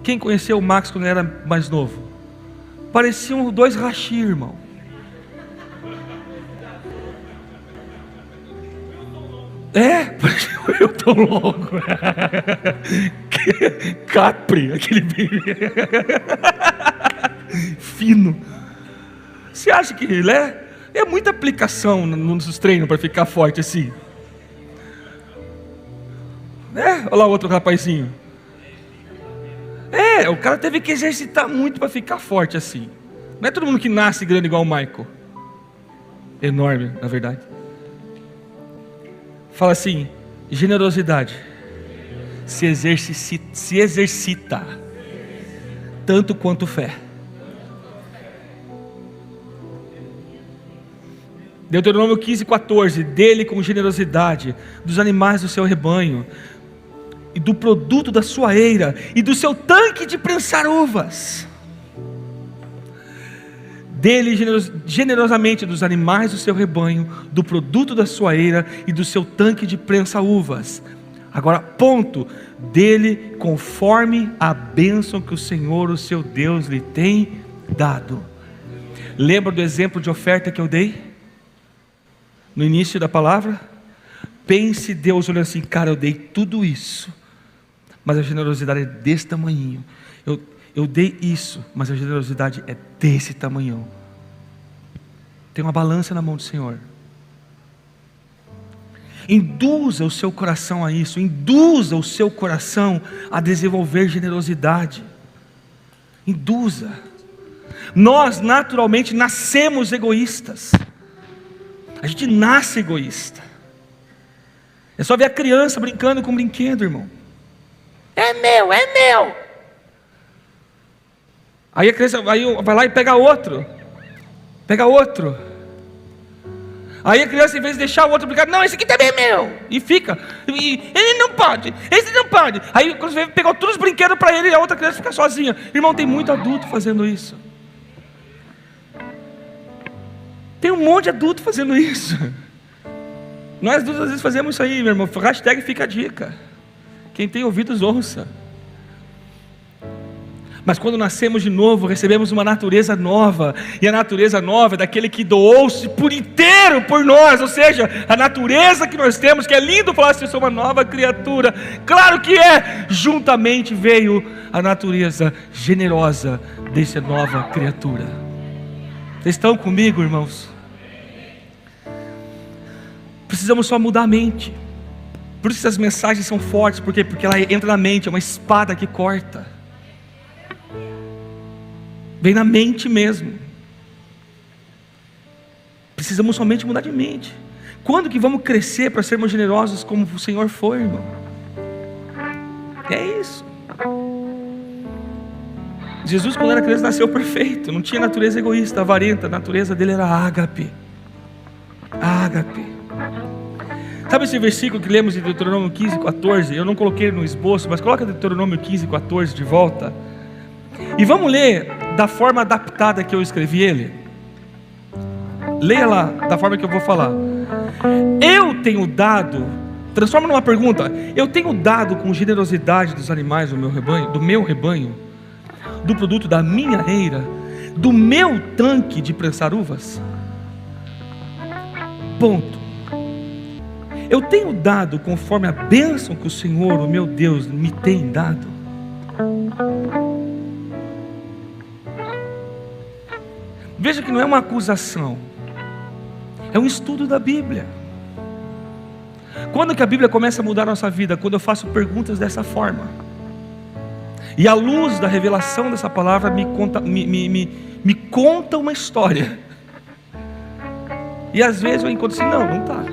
Quem conheceu o Max quando ele era mais novo? Pareciam 2 rachi, irmão. Eu tô louco. Capri, aquele fino. Você acha que ele é muita aplicação nos treinos para ficar forte assim? Olha lá outro rapazinho. O cara teve que exercitar muito para ficar forte assim. Não é todo mundo que nasce grande igual o Michael. Enorme, na verdade. Fala assim: generosidade se exercita tanto quanto fé. Deuteronômio 15:14: dele com generosidade dos animais do seu rebanho, e do produto da sua eira, e do seu tanque de prensar uvas. Dele generosamente dos animais do seu rebanho, do produto da sua eira e do seu tanque de prensa uvas. Agora, ponto. Dele conforme a bênção que o Senhor, o seu Deus, lhe tem dado. Lembra do exemplo de oferta que eu dei? No início da palavra? Pense Deus olhando assim: cara, eu dei tudo isso, mas a generosidade é desse tamanho. Eu dei isso, mas a generosidade é desse tamanhão. Tem uma balança na mão do Senhor. Induza o seu coração a isso. Induza o seu coração a desenvolver generosidade. Induza. Nós naturalmente nascemos egoístas. A gente nasce egoísta. É só ver a criança brincando com um brinquedo, irmão. É meu, é meu. Aí a criança vai lá e pega outro. Aí a criança, em vez de deixar o outro brincar, não, esse aqui também é meu. E fica. Ele não pode, esse não pode. Aí quando você pegou todos os brinquedos para ele, e a outra criança fica sozinha. Irmão, tem muito adulto fazendo isso. Tem um monte de adulto fazendo isso. Nós adultos às vezes fazemos isso aí, meu irmão. Hashtag fica a dica. Quem tem ouvidos ouça. Mas quando nascemos de novo, recebemos uma natureza nova. E a natureza nova é daquele que doou-se por inteiro por nós. Ou seja, a natureza que nós temos, que é lindo falar assim, eu sou uma nova criatura. Claro que é. Juntamente veio a natureza generosa dessa nova criatura. Vocês estão comigo, irmãos? Precisamos só mudar a mente. Por isso as mensagens são fortes. Por quê? Porque ela entra na mente, é uma espada que corta. Vem na mente mesmo. Precisamos somente mudar de mente. Quando que vamos crescer para sermos generosos como o Senhor foi, irmão? É isso. Jesus, quando era criança, nasceu perfeito. Não tinha natureza egoísta, avarenta. A natureza dele era ágape. Ágape. Sabe esse versículo que lemos em Deuteronômio 15:14? Eu não coloquei no esboço, mas coloca Deuteronômio 15:14 de volta. E vamos ler da forma adaptada que eu escrevi ele. Leia lá, da forma que eu vou falar. Eu tenho dado, transforma numa pergunta. Eu tenho dado com generosidade dos animais do meu rebanho, do produto da minha eira, do meu tanque de prensar uvas? Ponto. Eu tenho dado conforme a bênção que o Senhor, o meu Deus, me tem dado? Veja que não é uma acusação, é um estudo da Bíblia. Quando que a Bíblia começa a mudar a nossa vida? Quando eu faço perguntas dessa forma, e a luz da revelação dessa palavra me conta uma história. E às vezes eu encontro assim, não está.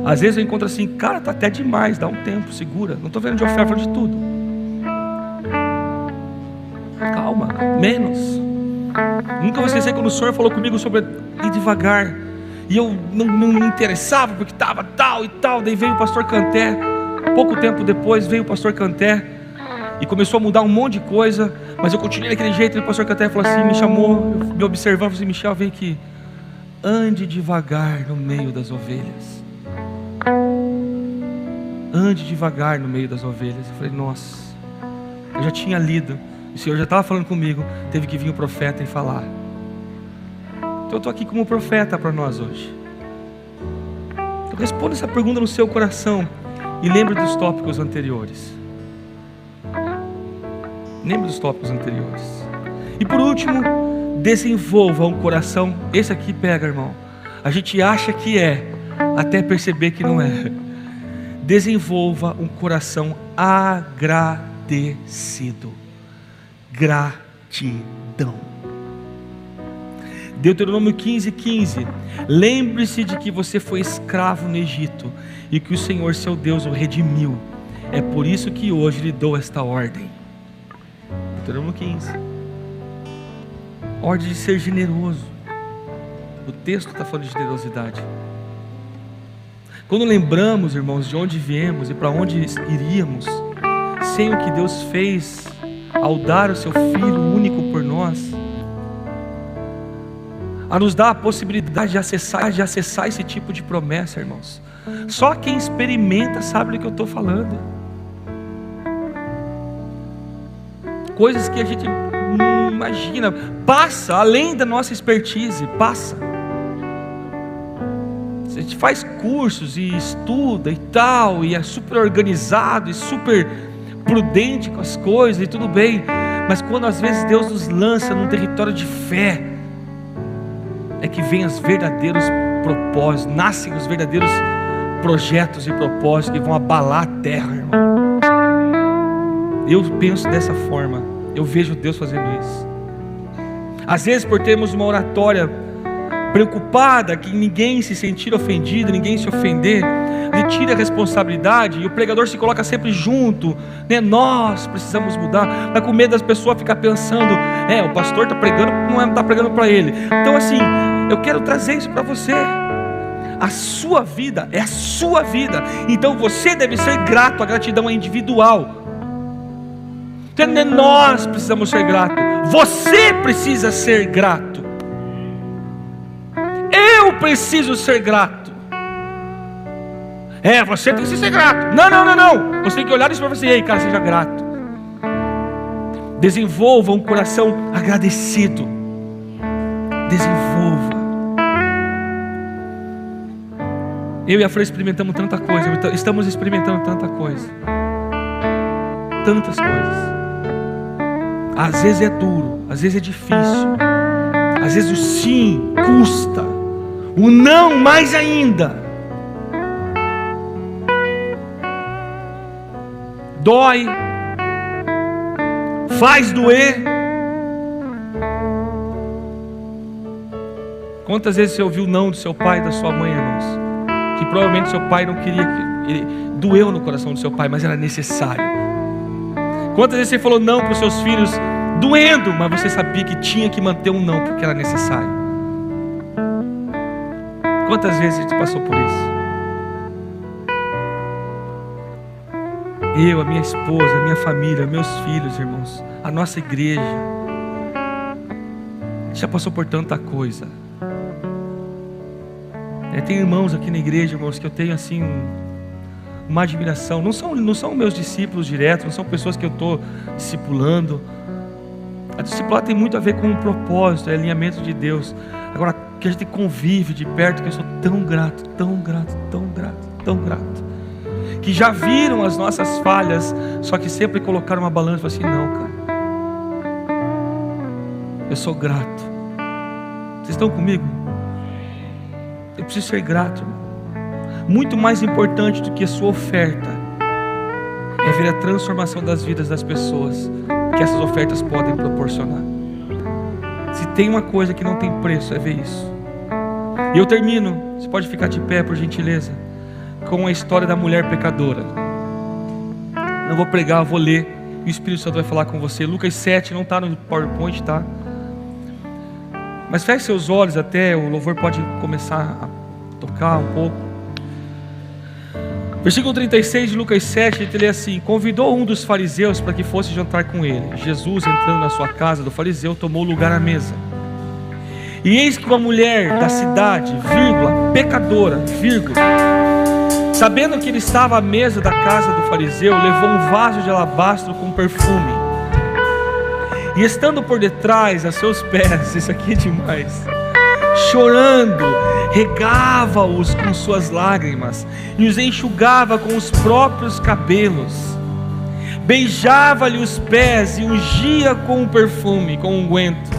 Às vezes eu encontro assim, cara, está até demais, dá um tempo, segura, não estou vendo de oferta de tudo. Calma, menos. Nunca vou esquecer quando o Senhor falou comigo sobre ir devagar. E eu não me interessava porque estava tal e tal. Daí veio o pastor Canté. Pouco tempo depois veio o pastor Canté e começou a mudar um monte de coisa. Mas eu continuei daquele jeito. E o pastor Canté falou assim, me chamou, me observando, falou assim, Michel, vem aqui. Ande devagar no meio das ovelhas. Ande devagar no meio das ovelhas. Eu falei, nossa, eu já tinha lido. O Senhor já estava falando comigo. Teve que vir o profeta e falar. Então eu estou aqui como profeta para nós hoje. Estou Responda essa pergunta no seu coração e lembre dos tópicos anteriores. Lembre dos tópicos anteriores. E por último, desenvolva um coração. Esse aqui pega, irmão. A gente acha que é, até perceber que não é. Desenvolva um coração agradecido. Gratidão. Deuteronômio 15:15. Lembre-se de que você foi escravo no Egito e que o Senhor seu Deus o redimiu. É por isso que hoje lhe dou esta ordem. Deuteronômio 15. Ordem de ser generoso. O texto está falando de generosidade. Quando lembramos, irmãos, de onde viemos e para onde iríamos, sem o que Deus fez ao dar o seu Filho único por nós, a nos dar a possibilidade de acessar esse tipo de promessa, irmãos. Só quem experimenta sabe do que eu estou falando. Coisas que a gente não imagina, passa além da nossa expertise, passa. A gente faz cursos e estuda e tal, e é super organizado e super prudente com as coisas e tudo bem, mas quando às vezes Deus nos lança num território de fé, é que vem os verdadeiros propósitos, nascem os verdadeiros projetos e propósitos que vão abalar a terra, irmão. Eu penso dessa forma, eu vejo Deus fazendo isso. Às vezes, por termos uma oratória preocupada que ninguém se sentir ofendido, ninguém se ofender, ele tira a responsabilidade e o pregador se coloca sempre junto, né? Nós precisamos mudar, mas com medo das pessoas ficar pensando, o pastor está pregando, não está pregando para ele. Então assim, eu quero trazer isso para você. A sua vida é a sua vida, então você deve ser grato. A gratidão é individual. Então, nós precisamos ser gratos, você precisa ser grato, eu preciso ser grato. Você tem que ser grato. Não. Você tem que olhar isso para você. Ei, cara, seja grato. Desenvolva um coração agradecido. Desenvolva. Eu e a Fran experimentamos tanta coisa. Estamos experimentando tanta coisa. Tantas coisas. Às vezes é duro, às vezes é difícil, às vezes o sim custa, o não mais ainda. Dói, faz doer. Quantas vezes você ouviu o não do seu pai e da sua mãe, irmãos? Que provavelmente seu pai não queria, ele doeu no coração do seu pai, mas era necessário. Quantas vezes você falou não para os seus filhos, doendo, mas você sabia que tinha que manter um não porque era necessário? Quantas vezes a gente passou por isso? Eu, a minha esposa, a minha família, meus filhos, irmãos, a nossa igreja, já passou por tanta coisa. Tem irmãos aqui na igreja, irmãos, que eu tenho assim uma admiração. Não são meus discípulos diretos, não são pessoas que eu estou discipulando. A disciplina tem muito a ver com um propósito, é alinhamento de Deus. Agora, que a gente convive de perto, que eu sou tão grato, tão grato, tão grato, tão grato, que já viram as nossas falhas, só que sempre colocaram uma balança e falaram assim, não, cara, eu sou grato. Vocês estão comigo? Eu preciso ser grato, irmão. Muito mais importante do que a sua oferta é ver a transformação das vidas das pessoas que essas ofertas podem proporcionar. Se tem uma coisa que não tem preço, é ver isso. E eu termino, você pode ficar de pé por gentileza, com a história da mulher pecadora. Não vou pregar, eu vou ler, e o Espírito Santo vai falar com você. Lucas 7, não está no PowerPoint, tá? Mas feche seus olhos, até o louvor pode começar a tocar um pouco. Versículo 36 de Lucas 7, ele lê assim: convidou um dos fariseus para que fosse jantar com ele. Jesus, entrando na sua casa do fariseu, tomou lugar à mesa. E eis que uma mulher da cidade, vírgula, pecadora, vírgula, sabendo que ele estava à mesa da casa do fariseu, levou um vaso de alabastro com perfume. E estando por detrás, a seus pés, isso aqui é demais, chorando, regava-os com suas lágrimas e os enxugava com os próprios cabelos, beijava-lhe os pés e ungia com o perfume, com o unguento.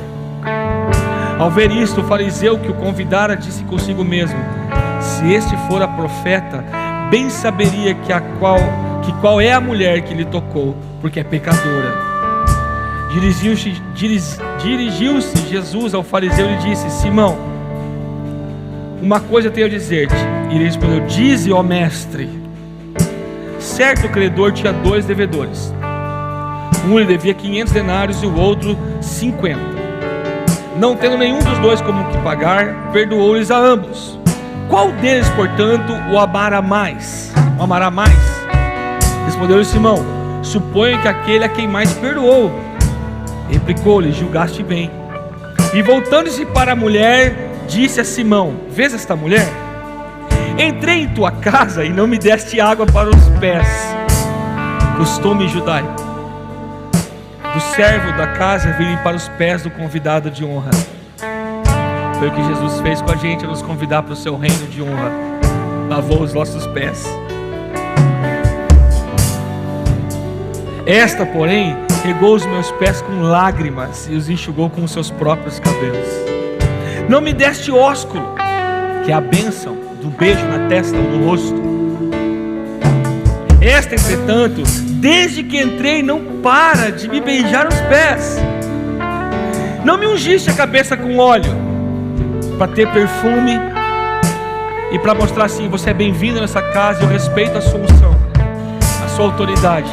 Ao ver isto, o fariseu que o convidara disse consigo mesmo: se este fora profeta, bem saberia qual é a mulher que lhe tocou, porque é pecadora. Dirigiu-se Jesus ao fariseu e lhe disse: Simão, uma coisa tenho a dizer-te. E ele respondeu: dize, ó mestre. Certo credor tinha 2 devedores. Um lhe devia 500 denários e o outro 50. Não tendo nenhum dos dois como que pagar, perdoou-lhes a ambos. Qual deles, portanto, o amará mais? Respondeu-lhe Simão: suponho que aquele a quem mais perdoou. Replicou-lhe: julgaste bem. E voltando-se para a mulher, disse a Simão: vês esta mulher? Entrei em tua casa e não me deste água para os pés. Costume judaico do servo da casa vir limpar os pés do convidado de honra. Foi o que Jesus fez com a gente, nos convidar para o seu reino de honra. Lavou os nossos pés. Esta, porém, regou os meus pés com lágrimas e os enxugou com os seus próprios cabelos. Não me deste ósculo, que é a bênção do beijo na testa ou no rosto. Esta, entretanto, desde que entrei, não para de me beijar os pés. Não me ungiste a cabeça com óleo, para ter perfume e para mostrar assim: você é bem-vindo nessa casa, eu respeito a sua unção, a sua autoridade.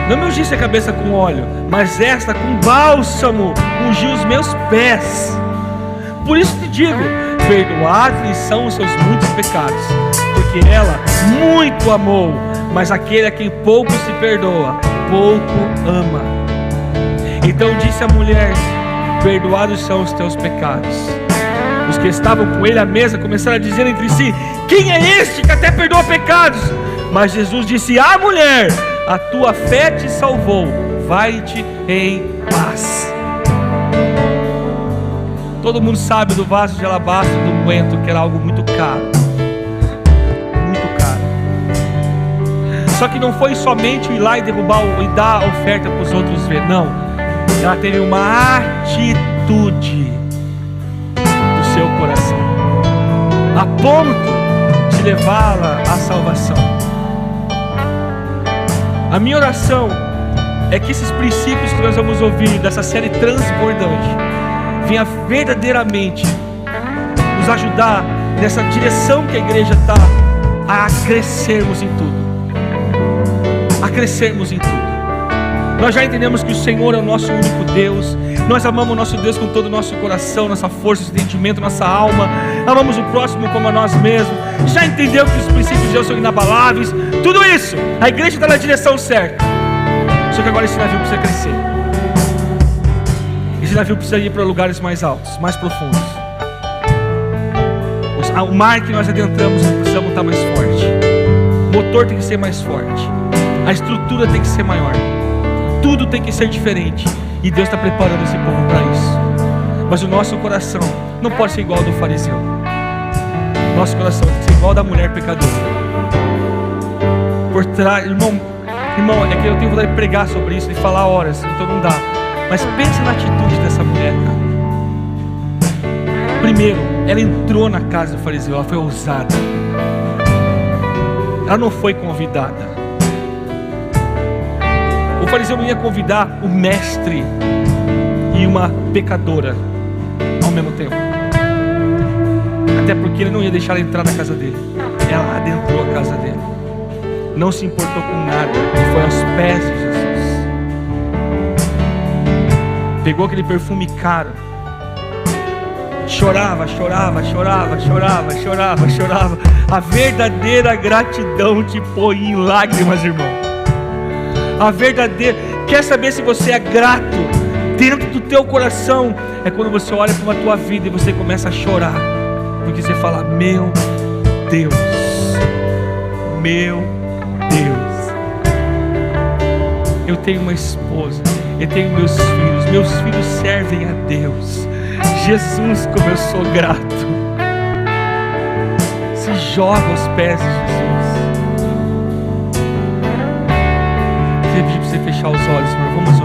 Não me ungiste a cabeça com óleo, mas esta com bálsamo ungiu os meus pés. Por isso te digo: perdoados são os seus muitos pecados, porque ela muito amou. Mas aquele a quem pouco se perdoa, pouco ama. Então disse a mulher: perdoados são os teus pecados. Os que estavam com ele à mesa começaram a dizer entre si: quem é este que até perdoa pecados? Mas Jesus disse: ah, mulher, a tua fé te salvou, vai-te em paz. Todo mundo sabe do vaso de alabastro do unguento, que era algo muito caro. Muito caro. Só que não foi somente ir lá e derrubar e dar a oferta para os outros ver, não. Ela teve uma atitude do seu coração, a ponto de levá-la à salvação. A minha oração é que esses princípios que nós vamos ouvir dessa série transbordante venha verdadeiramente nos ajudar nessa direção que a igreja está, a crescermos em tudo. A crescermos em tudo. Nós já entendemos que o Senhor é o nosso único Deus. Nós amamos o nosso Deus com todo o nosso coração, nossa força, nosso entendimento, nossa alma. Amamos o próximo como a nós mesmos. Já entendeu que os princípios de Deus são inabaláveis. Tudo isso, a igreja está na direção certa. Só que agora esse navio precisa crescer. Esse navio precisa ir para lugares mais altos, mais profundos. O mar que nós adentramos, precisamos estar mais forte. O motor tem que ser mais forte. A estrutura tem que ser maior. Tudo tem que ser diferente. E Deus está preparando esse povo para isso. Mas o nosso coração não pode ser igual ao do fariseu. Nosso coração tem que ser igual ao da mulher pecadora. Por trás, irmão, é que eu tenho vontade de pregar sobre isso e falar horas, então não dá. Mas pensa na atitude dessa mulher, cara. Primeiro, ela entrou na casa do fariseu, ela foi ousada. Ela não foi convidada. O fariseu não ia convidar o mestre e uma pecadora ao mesmo tempo. Até porque ele não ia deixar ela entrar na casa dele. Ela adentrou a casa dele. Não se importou com nada. E foi aos pés de Jesus. Pegou aquele perfume caro. Chorava. A verdadeira gratidão te põe em lágrimas, irmão. A verdadeira. Quer saber se você é grato? Dentro do teu coração é quando você olha para a tua vida e você começa a chorar, porque você fala: meu Deus, eu tenho uma esposa, eu tenho meus filhos servem a Deus. Jesus, como eu sou grato. Se joga aos pés de Jesus. Queria pedir para você fechar os olhos, Senhor. Vamos orar.